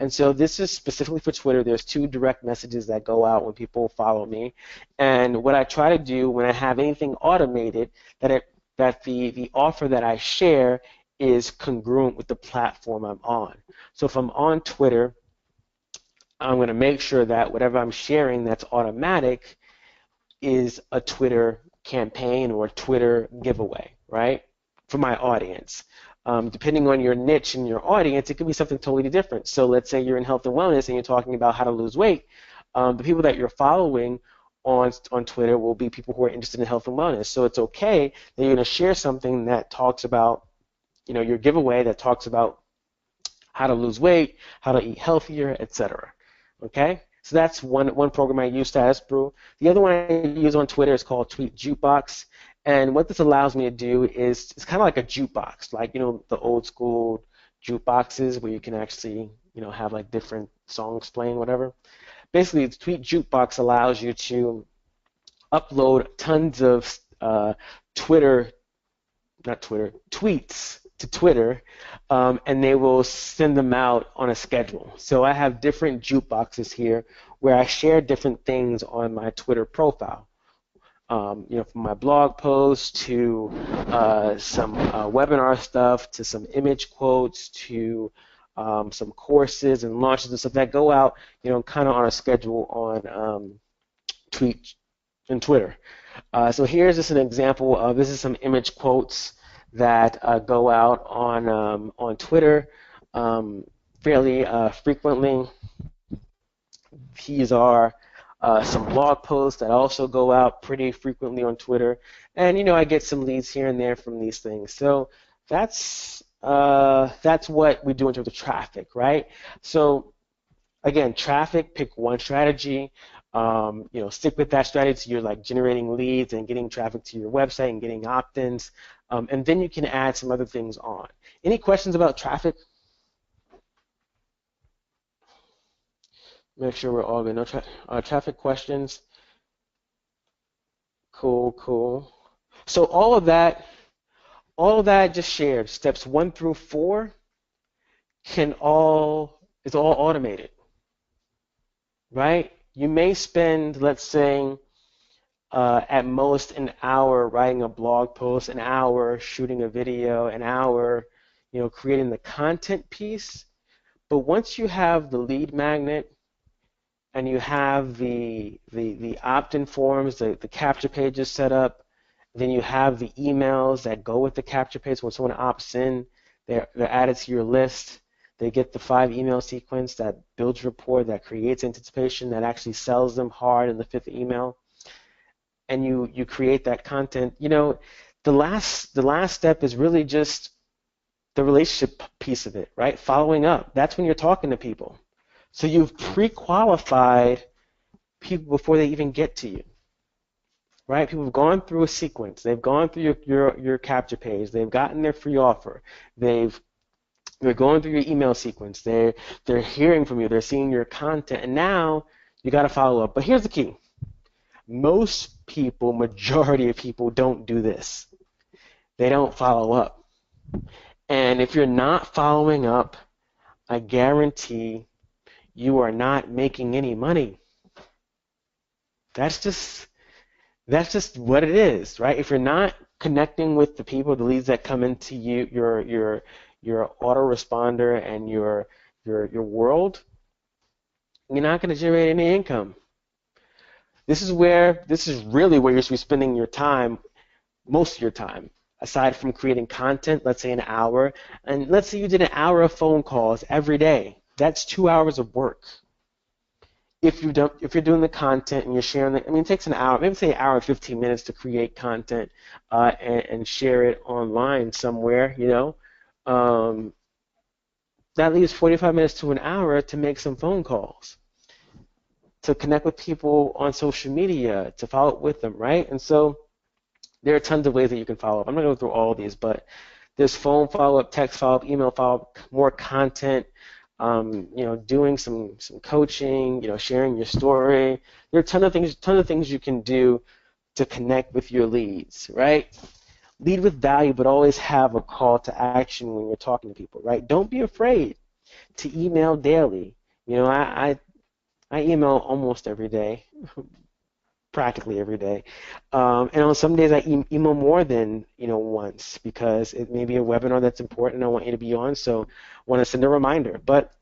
And so this is specifically for Twitter. There's 2 direct messages that go out when people follow me. And what I try to do when I have anything automated, that the offer that I share is congruent with the platform I'm on. So if I'm on Twitter, I'm going to make sure that whatever I'm sharing that's automatic is a Twitter campaign or a Twitter giveaway, right, for my audience. Depending on your niche and your audience, it could be something totally different. So let's say you're in health and wellness and you're talking about how to lose weight. The people that you're following on Twitter will be people who are interested in health and wellness. So it's okay that you're going to share something that talks about, your giveaway that talks about how to lose weight, how to eat healthier, etc. Okay? So that's one program I use, Status Brew. The other one I use on Twitter is called Tweet Jukebox. And what this allows me to do is it's kind of like a jukebox, like the old school jukeboxes where you can actually have like different songs playing, whatever. Basically, the Tweet Jukebox allows you to upload tons of tweets to Twitter, and they will send them out on a schedule. So I have different jukeboxes here where I share different things on my Twitter profile. From my blog posts to some webinar stuff to some image quotes to some courses and launches and stuff that go out, kind of on a schedule on Tweet and Twitter. So here's just an example of this is some image quotes that go out on Twitter fairly frequently. These are some blog posts that also go out pretty frequently on Twitter, and I get some leads here and there from these things. So that's what we do in terms of traffic, right? So again, traffic, pick one strategy. Stick with that strategy so you're like generating leads and getting traffic to your website and getting opt-ins, and then you can add some other things on. Any questions about traffic? Make sure we're all good. No traffic questions. Cool. So all of that just shared. Steps 1 through 4 is all automated, right? You may spend, let's say, at most an hour writing a blog post, an hour shooting a video, an hour, creating the content piece. But once you have the lead magnet and you have the opt-in forms, the capture pages set up, then you have the emails that go with the capture page. When someone opts in, they're added to your list. They get the 5 email sequence that builds rapport, that creates anticipation, that actually sells them hard in the 5th email. And you create that content. The last step is really just the relationship piece of it, right? Following up. That's when you're talking to people. So you've pre-qualified people before they even get to you, right? People have gone through a sequence. They've gone through your capture page. They've gotten their free offer. They're going through your email sequence. They're hearing from you. They're seeing your content. And now you got to follow up. But here's the key. Most people, majority of people, don't do this. They don't follow up. And if you're not following up, I guarantee you are not making any money. That's just what it is, right? If you're not connecting with the people, the leads that come into you, your autoresponder and your world, you're not going to generate any income. This is really where you're supposed to be spending your time, most of your time, aside from creating content, let's say an hour, and let's say you did an hour of phone calls every day. That's 2 hours of work. If you're doing the content and you're sharing it, it takes an hour, maybe say an hour and 15 minutes to create content and share it online somewhere, that leaves 45 minutes to an hour to make some phone calls, to connect with people on social media, to follow up with them, right? And so there are tons of ways that you can follow up. I'm not going to go through all of these, but there's phone follow-up, text follow-up, email follow-up, more content, doing some coaching, sharing your story. There are a ton of things you can do to connect with your leads, right? Lead with value, but always have a call to action when you're talking to people, right? Don't be afraid to email daily. I email almost every day, practically every day. And on some days I email more than once because it may be a webinar that's important and I want you to be on, so I want to send a reminder. But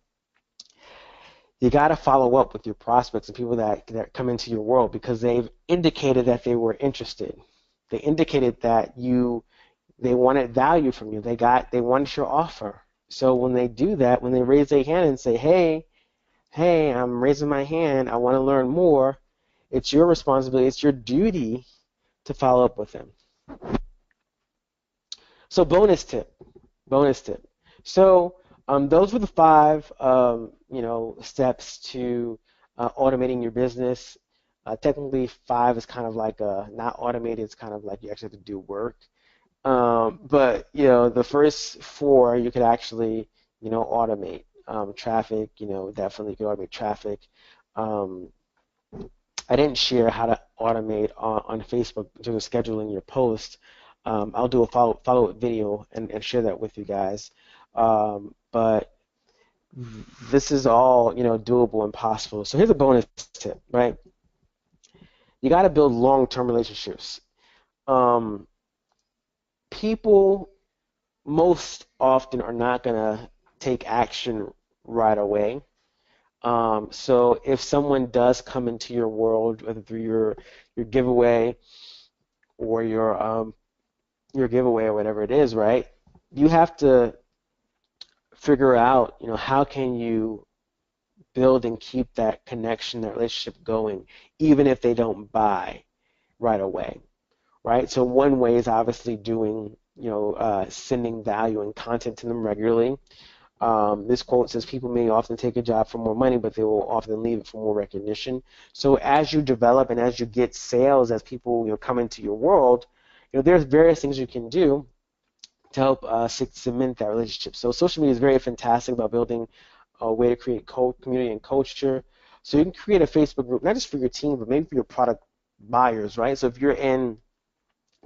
you got to follow up with your prospects and people that come into your world because they've indicated that they were interested. They indicated that they wanted value from you. They wanted your offer. So when they do that, when they raise their hand and say, hey, I'm raising my hand, I want to learn more, it's your responsibility, it's your duty to follow up with them. So bonus tip. So those were the 5 steps to automating your business. Technically 5 is kind of like not automated, it's kind of like you actually have to do work. But the first 4 you could actually automate. Traffic, definitely you can automate traffic. I didn't share how to automate on Facebook in terms of scheduling your posts, I'll do a follow-up video and share that with you guys. But this is all, doable and possible. So here's a bonus tip, right? You got to build long-term relationships. Um, People most often are not going to take action right away. So if someone does come into your world, whether through your giveaway or your giveaway or whatever it is, right? You have to figure out, how can you build and keep that connection, that relationship going, even if they don't buy right away, right? So one way is obviously doing, sending value and content to them regularly. This quote says, people may often take a job for more money, but they will often leave it for more recognition. So as you develop and as you get sales, as people, come into your world, there's various things you can do to help cement that relationship. So social media is very fantastic about building a way to create community and culture. So you can create a Facebook group, not just for your team, but maybe for your product buyers, right? So if you're a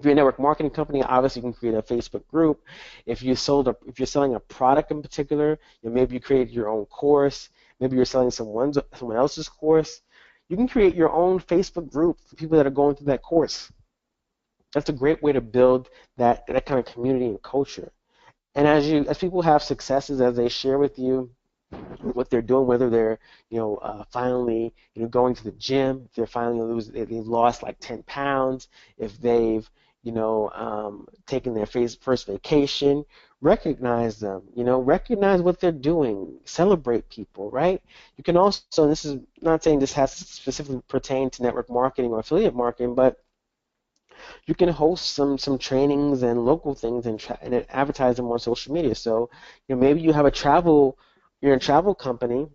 network marketing company, obviously you can create a Facebook group. If if you're selling a product in particular, maybe you create your own course. Maybe you're selling someone else's course. You can create your own Facebook group for people that are going through that course. That's a great way to build that kind of community and culture. And as people have successes, as they share with you what they're doing, whether they're finally going to the gym, if they're finally they've lost like 10 pounds, if they've taken their first vacation, recognize them, recognize what they're doing, celebrate people, right? You can also, and this is not saying this has to specifically pertain to network marketing or affiliate marketing, but you can host some trainings and local things and advertise them on social media. So, maybe you have you're a travel company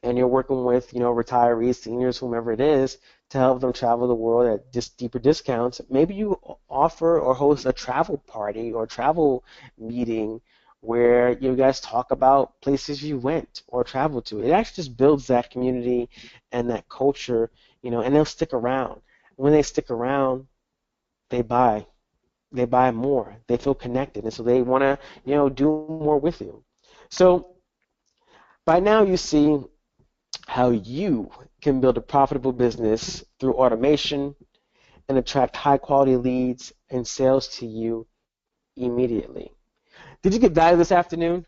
and you're working with, retirees, seniors, whomever it is, to help them travel the world at just deeper discounts. Maybe you offer or host a travel party or travel meeting where you guys talk about places you went or traveled to. It actually just builds that community and that culture, and they'll stick around. When they stick around, they buy. They buy more. They feel connected, and so they want to, do more with you. So by now you see how you can build a profitable business through automation and attract high quality leads and sales to you immediately. Did you get value this afternoon?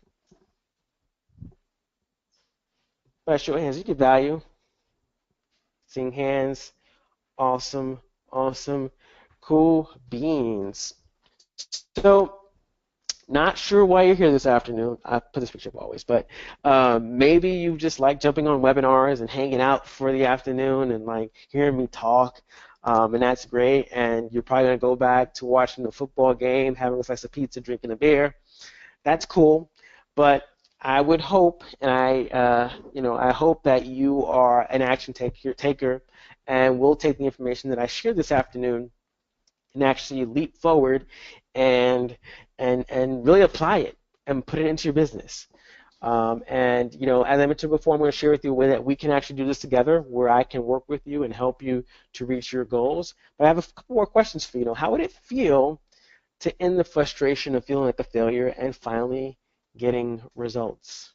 By show of hands, did you get value? Seeing hands. Awesome. Awesome. Cool beans. So, not sure why you're here this afternoon. I put this picture up always, but maybe you just like jumping on webinars and hanging out for the afternoon and like hearing me talk, and that's great. And you're probably gonna go back to watching the football game, having a slice of pizza, drinking a beer. That's cool, but I would hope, and I hope that you are an action taker, and will take the information that I shared this afternoon and actually leap forward and and really apply it and put it into your business. And as I mentioned before, I'm going to share with you a way that we can actually do this together, where I can work with you and help you to reach your goals. But I have a couple more questions for you. How would it feel to end the frustration of feeling like a failure and finally getting results?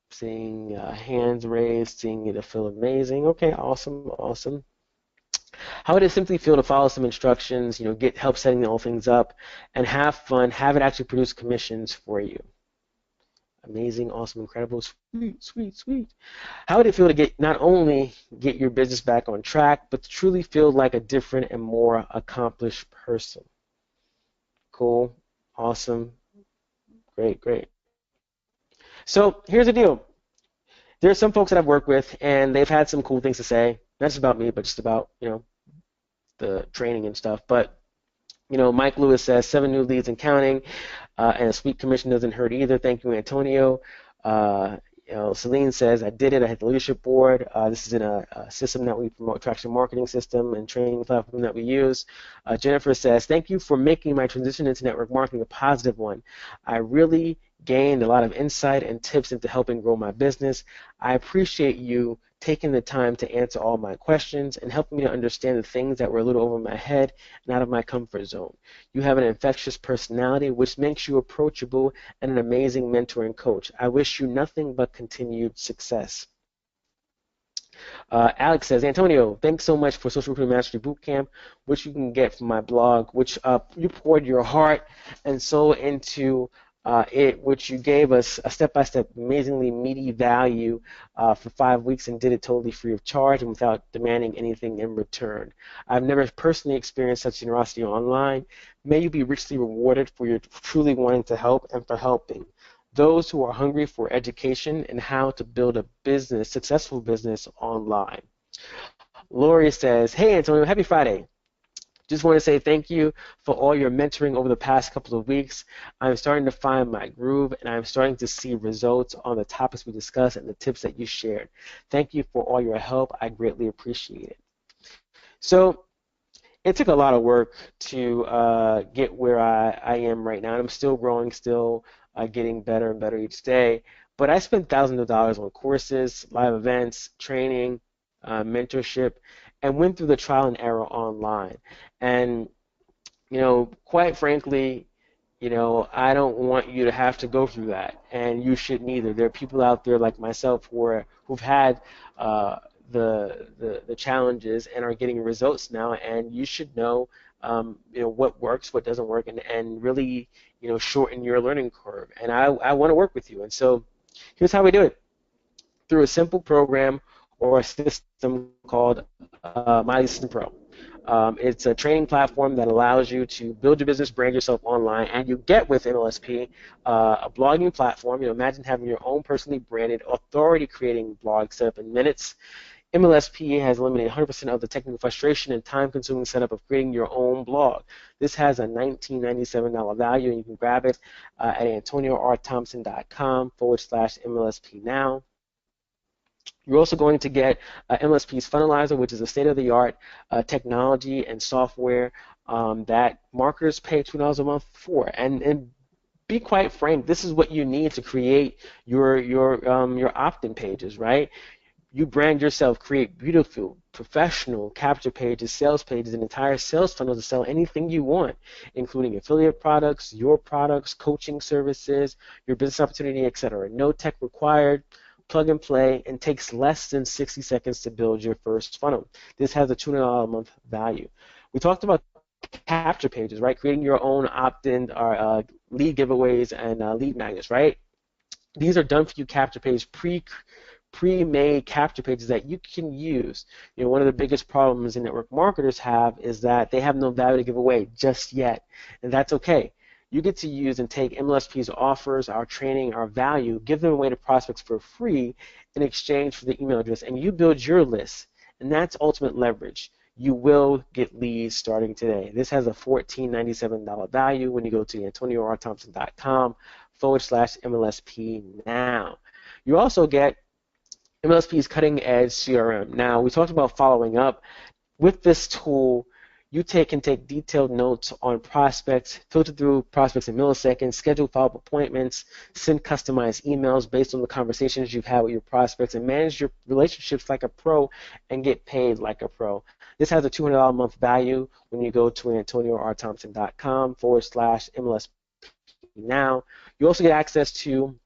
Seeing hands raised, seeing it feel amazing. Okay, awesome, awesome. How would it simply feel to follow some instructions, get help setting all things up, and have fun, have it actually produce commissions for you? Amazing, awesome, incredible, sweet, sweet, sweet. How would it feel to not only get your business back on track, but to truly feel like a different and more accomplished person? Cool, awesome, great, great. So here's the deal. There are some folks that I've worked with, and they've had some cool things to say, not just about me, but just about, the training and stuff. But Mike Lewis says 7 new leads and counting, and a sweet commission doesn't hurt either. Thank you, Antonio. Celine says, I did it. I hit the leadership board. This is in a system that we promote, traction marketing system and training platform that we use. Jennifer says, thank you for making my transition into network marketing a positive one. I really gained a lot of insight and tips into helping grow my business. I appreciate you taking the time to answer all my questions, and helping me to understand the things that were a little over my head and out of my comfort zone. You have an infectious personality, which makes you approachable and an amazing mentor and coach. I wish you nothing but continued success. Alex says, Antonio, thanks so much for Social Recruiting Mastery Bootcamp, which you can get from my blog, which you poured your heart and soul into it, which you gave us a step-by-step, amazingly meaty value for 5 weeks and did it totally free of charge and without demanding anything in return. I've never personally experienced such generosity online. May you be richly rewarded for your truly wanting to help and for helping those who are hungry for education and how to build a business, successful business online. Lori says, hey Antonio, happy Friday. Just want to say thank you for all your mentoring over the past couple of weeks. I'm starting to find my groove and I'm starting to see results on the topics we discussed and the tips that you shared. Thank you for all your help. I greatly appreciate it. So it took a lot of work to get where I am right now. And I'm still growing, still getting better and better each day. But I spent thousands of dollars on courses, live events, training, mentorship, and went through the trial and error online. And, quite frankly, I don't want you to have to go through that, and you shouldn't either. There are people out there like myself who've had the challenges and are getting results now, and you should know what works, what doesn't work, and really shorten your learning curve. And I want to work with you. And so here's how we do it: through a simple program or a system called MyLead Pro. It's a training platform that allows you to build your business, brand yourself online, and you get with MLSP a blogging platform. Imagine having your own personally branded, authority-creating blog set up in minutes. MLSP has eliminated 100% of the technical frustration and time-consuming setup of creating your own blog. This has a $19.97 value, and you can grab it at AntonioRThompson.com/MLSP now. You're also going to get MLSP's Funnelizer, which is a state-of-the-art technology and software that marketers pay $2 a month for. And be quite frank, this is what you need to create your opt-in pages, right? You brand yourself, create beautiful, professional capture pages, sales pages, an entire sales funnel to sell anything you want, including affiliate products, coaching services, your business opportunity, etc. No tech required. Plug and play, and takes less than 60 seconds to build your first funnel. This has a $200 a month value. We talked about capture pages, right? Creating your own opt-in or lead giveaways and lead magnets, right? These are done for you capture pages, pre-made capture pages that you can use. One of the biggest problems in network marketers have is that they have no value to give away just yet, and that's okay. You get to use and take MLSP's offers, our training, our value, give them away to prospects for free in exchange for the email address, and you build your list, and that's ultimate leverage. You will get leads starting today. This has a $14.97 value when you go to AntonioRThompson.com/MLSP now. You also get MLSP's cutting-edge CRM. Now, we talked about following up. With this tool, you can take detailed notes on prospects, filter through prospects in milliseconds, schedule follow-up appointments, send customized emails based on the conversations you've had with your prospects, and manage your relationships like a pro and get paid like a pro. This has a $200 a month value when you go to AntonioRThompson.com/MLSP now. You also get access to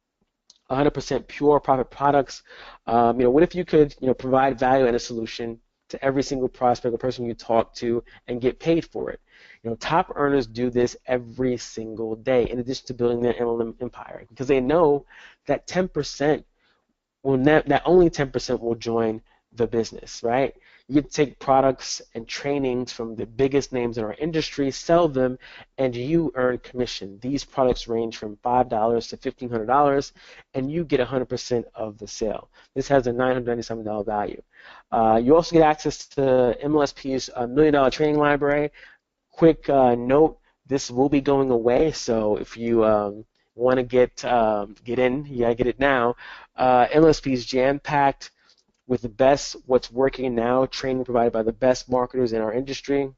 100% pure profit products. What if you could provide value and a solution to every single prospect or person you talk to and get paid for it? Top earners do this every single day in addition to building their MLM empire, because they know that 10% that only 10% will join the business, right? You get to take products and trainings from the biggest names in our industry, sell them, and you earn commission. These products range from $5 to $1,500, and you get 100% of the sale. This has a $997 value. You also get access to MLSP's $1 million training library. Quick note, this will be going away, so if you want to get in, you gotta get it now. MLSP is jam-packed with the best what's working now, training provided by the best marketers in our industry.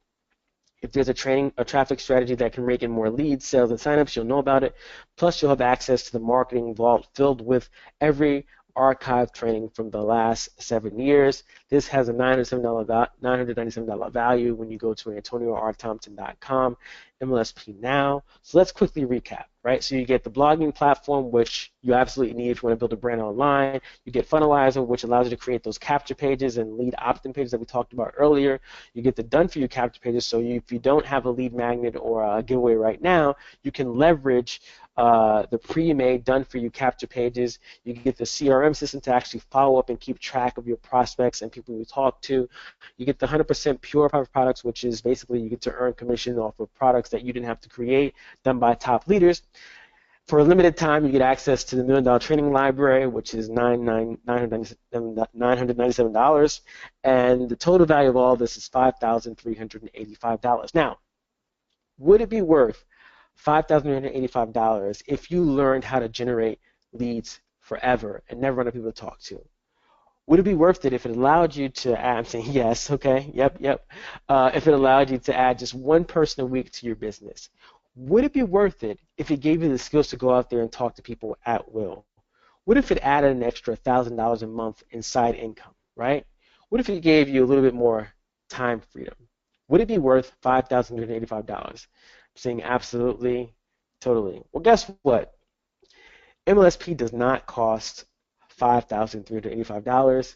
If there's a traffic strategy that can rake in more leads, sales, and signups, you'll know about it. Plus, you'll have access to the marketing vault filled with every archive training from the last 7 years. This has a $997 value when you go to AntonioRThompson.com, MLSP Now. So let's quickly recap, right? So you get the blogging platform, which you absolutely need if you want to build a brand online. You get Funnelizer, which allows you to create those capture pages and lead opt-in pages that we talked about earlier. You get the done-for-you capture pages, so if you don't have a lead magnet or a giveaway right now, you can leverage the pre-made, done-for-you capture pages. You get the CRM system to actually follow up and keep track of your prospects and people you talk to. You get the 100% pure products, which is basically you get to earn commission off of products that you didn't have to create, done by top leaders. For a limited time, you get access to the $1 Million Training Library, which is $997, and the total value of all this is $5,385. Now, would it be worth $5,385 if you learned how to generate leads forever and never run out of people to talk to? Would it be worth it if it allowed you to add, I'm saying yes, okay, yep. If it allowed you to add just one person a week to your business? Would it be worth it if it gave you the skills to go out there and talk to people at will? What if it added an extra $1,000 a month in side income, right? What if it gave you a little bit more time freedom? Would it be worth $5,385? I'm saying absolutely, totally. Well, guess what? MLSP does not cost $5,385.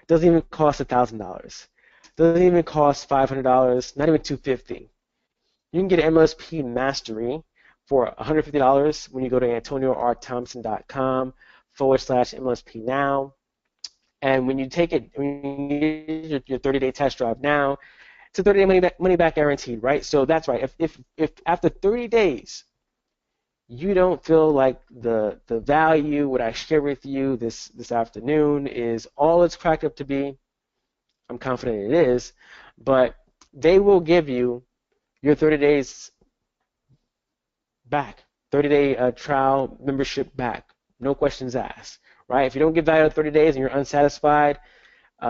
Doesn't even cost $1,000. Doesn't even cost $500. Not even $250. You can get MLSP Mastery for $150 when you go to AntonioRThompson.com/MLSP Now. And when you take it, when you get your 30-day test drive now, it's a 30-day money back guaranteed, right? So that's right. If after 30 days you don't feel like the value, what I share with you this afternoon is all it's cracked up to be, I'm confident it is, but they will give you your 30 days back, 30-day trial membership back, no questions asked, right? If you don't get value in 30 days and you're unsatisfied,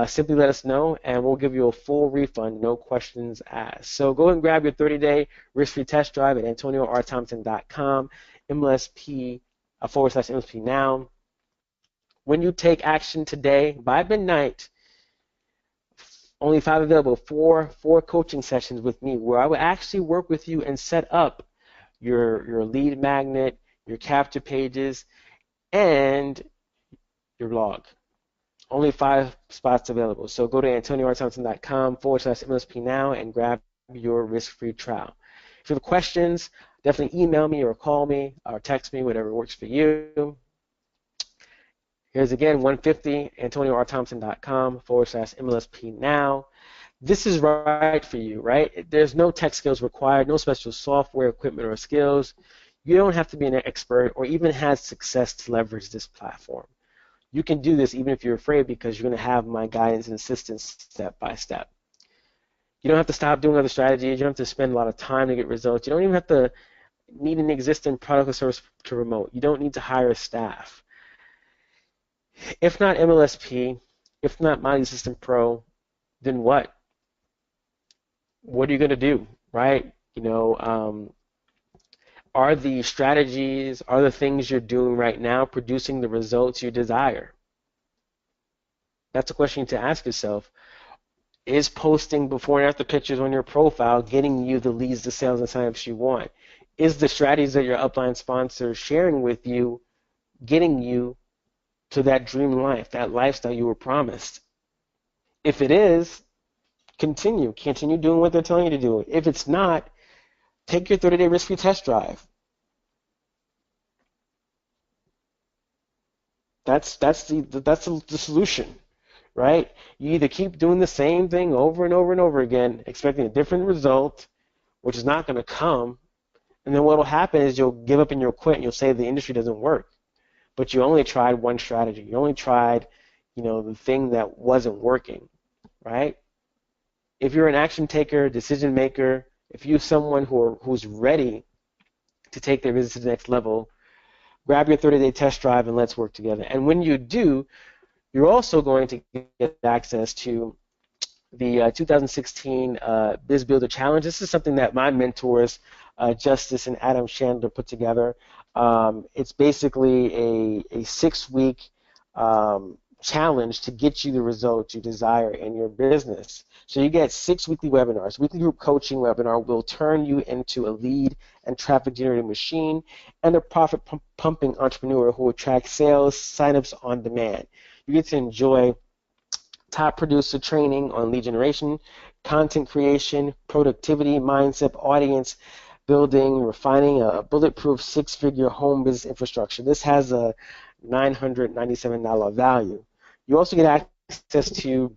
simply let us know and we'll give you a full refund, no questions asked. So go and grab your 30-day risk-free test drive at AntonioRThompson.com, MLSP/MLSP Now. When you take action today, by midnight, only 5 available, four coaching sessions with me where I will actually work with you and set up your lead magnet, your capture pages, and your blog. Only 5 spots available. So go to AntonioRThompson.com/MLSP Now and grab your risk-free trial. If you have questions, definitely email me or call me or text me, whatever works for you. Here's again, 150, AntonioRThompson.com/MLSP Now. This is right for you, right? There's no tech skills required, no special software, equipment, or skills. You don't have to be an expert or even have success to leverage this platform. You can do this even if you're afraid because you're going to have my guidance and assistance step by step. You don't have to stop doing other strategies. You don't have to spend a lot of time to get results. You don't even have to need an existing product or service to remote. You don't need to hire staff. If not MLSP, if not My Lead System Pro, then what? What are you going to do, right? Are the strategies, are the things you're doing right now producing the results you desire? That's a question to ask yourself. Is posting before and after pictures on your profile getting you the leads, the sales, and signups you want? Is the strategies that your upline sponsor is sharing with you getting you to that dream life, that lifestyle you were promised? If it is, continue doing what they're telling you to do. If it's not, take your 30-day risk-free test drive. That's the solution, right? You either keep doing the same thing over and over and over again, expecting a different result, which is not going to come, and then what will happen is you'll give up and you'll quit and you'll say the industry doesn't work. But you only tried one strategy. You only tried, the thing that wasn't working, right? If you're an action taker, decision maker, if you're someone who's ready to take their business to the next level, grab your 30-day test drive and let's work together. And when you do, you're also going to get access to the 2016 Biz Builder Challenge. This is something that my mentors, Justice and Adam Chandler, put together. It's basically a 6-week challenge to get you the results you desire in your business. So you get 6 weekly webinars. Weekly group coaching webinar will turn you into a lead and traffic generating machine and a profit pumping entrepreneur who attracts sales signups on demand. You get to enjoy top producer training on lead generation, content creation, productivity, mindset, audience building, refining a bulletproof 6-figure home business infrastructure. This has a $997 value. You also get access to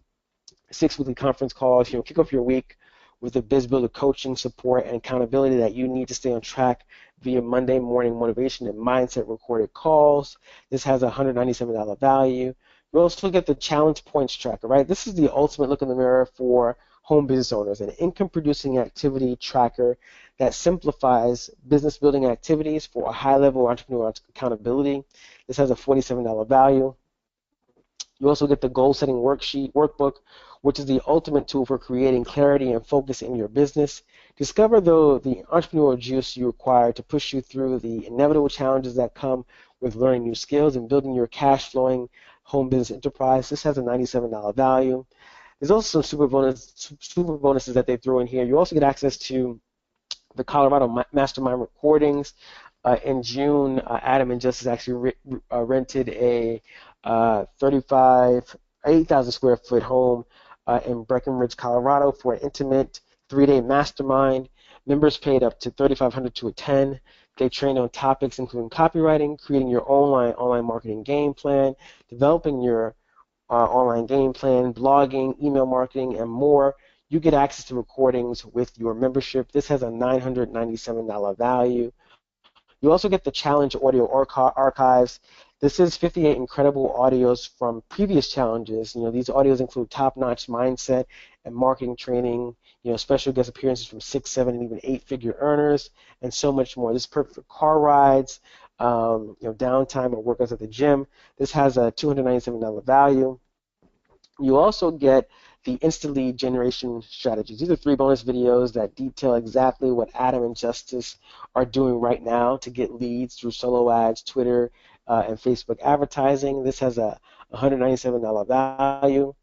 6 weekly conference calls. Kick off your week with the Biz Builder coaching, support, and accountability that you need to stay on track via Monday morning motivation and mindset recorded calls. This has a $197 value. You also get the challenge points tracker, right? This is the ultimate look in the mirror for home business owners, an income producing activity tracker that simplifies business building activities for a high level entrepreneur accountability. This has a $47 value. You also get the goal setting workbook, which is the ultimate tool for creating clarity and focus in your business. Discover the entrepreneurial juice you require to push you through the inevitable challenges that come with learning new skills and building your cash flowing home business enterprise. This has a $97 value. There's also some super bonuses that they throw in here. You also get access to the Colorado Mastermind recordings. In June, Adam and Justice actually rented a 8,000 square foot home in Breckenridge, Colorado for an intimate 3-day mastermind. Members paid up to $3,500 to attend. They trained on topics including copywriting, creating your online marketing game plan, developing your online game plan, blogging, email marketing, and more. You get access to recordings with your membership. This has a $997 value. You also get the Challenge Audio Archives. This is 58 incredible audios from previous challenges. These audios include top-notch mindset and marketing training, special guest appearances from 6, 7, and even 8-figure earners, and so much more. This is perfect for car rides, downtime or workouts at the gym. This has a $297 value. You also get the instant lead generation strategies. These are 3 bonus videos that detail exactly what Adam and Justice are doing right now to get leads through solo ads, Twitter, and Facebook advertising. This has a $197 value.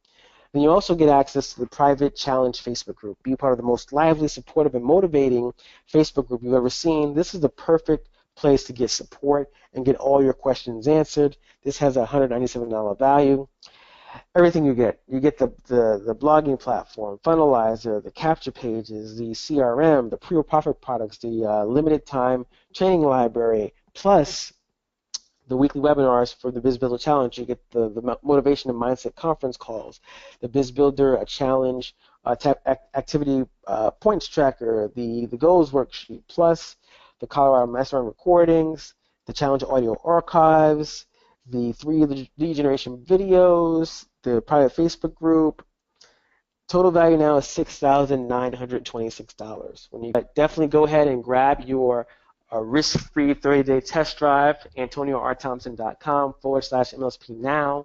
Then you also get access to the private challenge Facebook group. Be part of the most lively, supportive, and motivating Facebook group you've ever seen. This is the perfect place to get support and get all your questions answered. This has a $197 value. Everything you get the blogging platform, Funnelizer, the capture pages, the CRM, the pre-profit products, the limited time training library, plus the weekly webinars for the Biz Builder Challenge. You get the motivation and mindset conference calls, the Biz Builder Challenge activity points tracker, the goals worksheet, plus the Colorado Mastermind recordings, the Challenge Audio Archives, the 3 lead generation videos, the private Facebook group. Total value now is $6,926. When you definitely go ahead and grab your risk-free 30-day test drive, AntonioRThompson.com/MLSP now.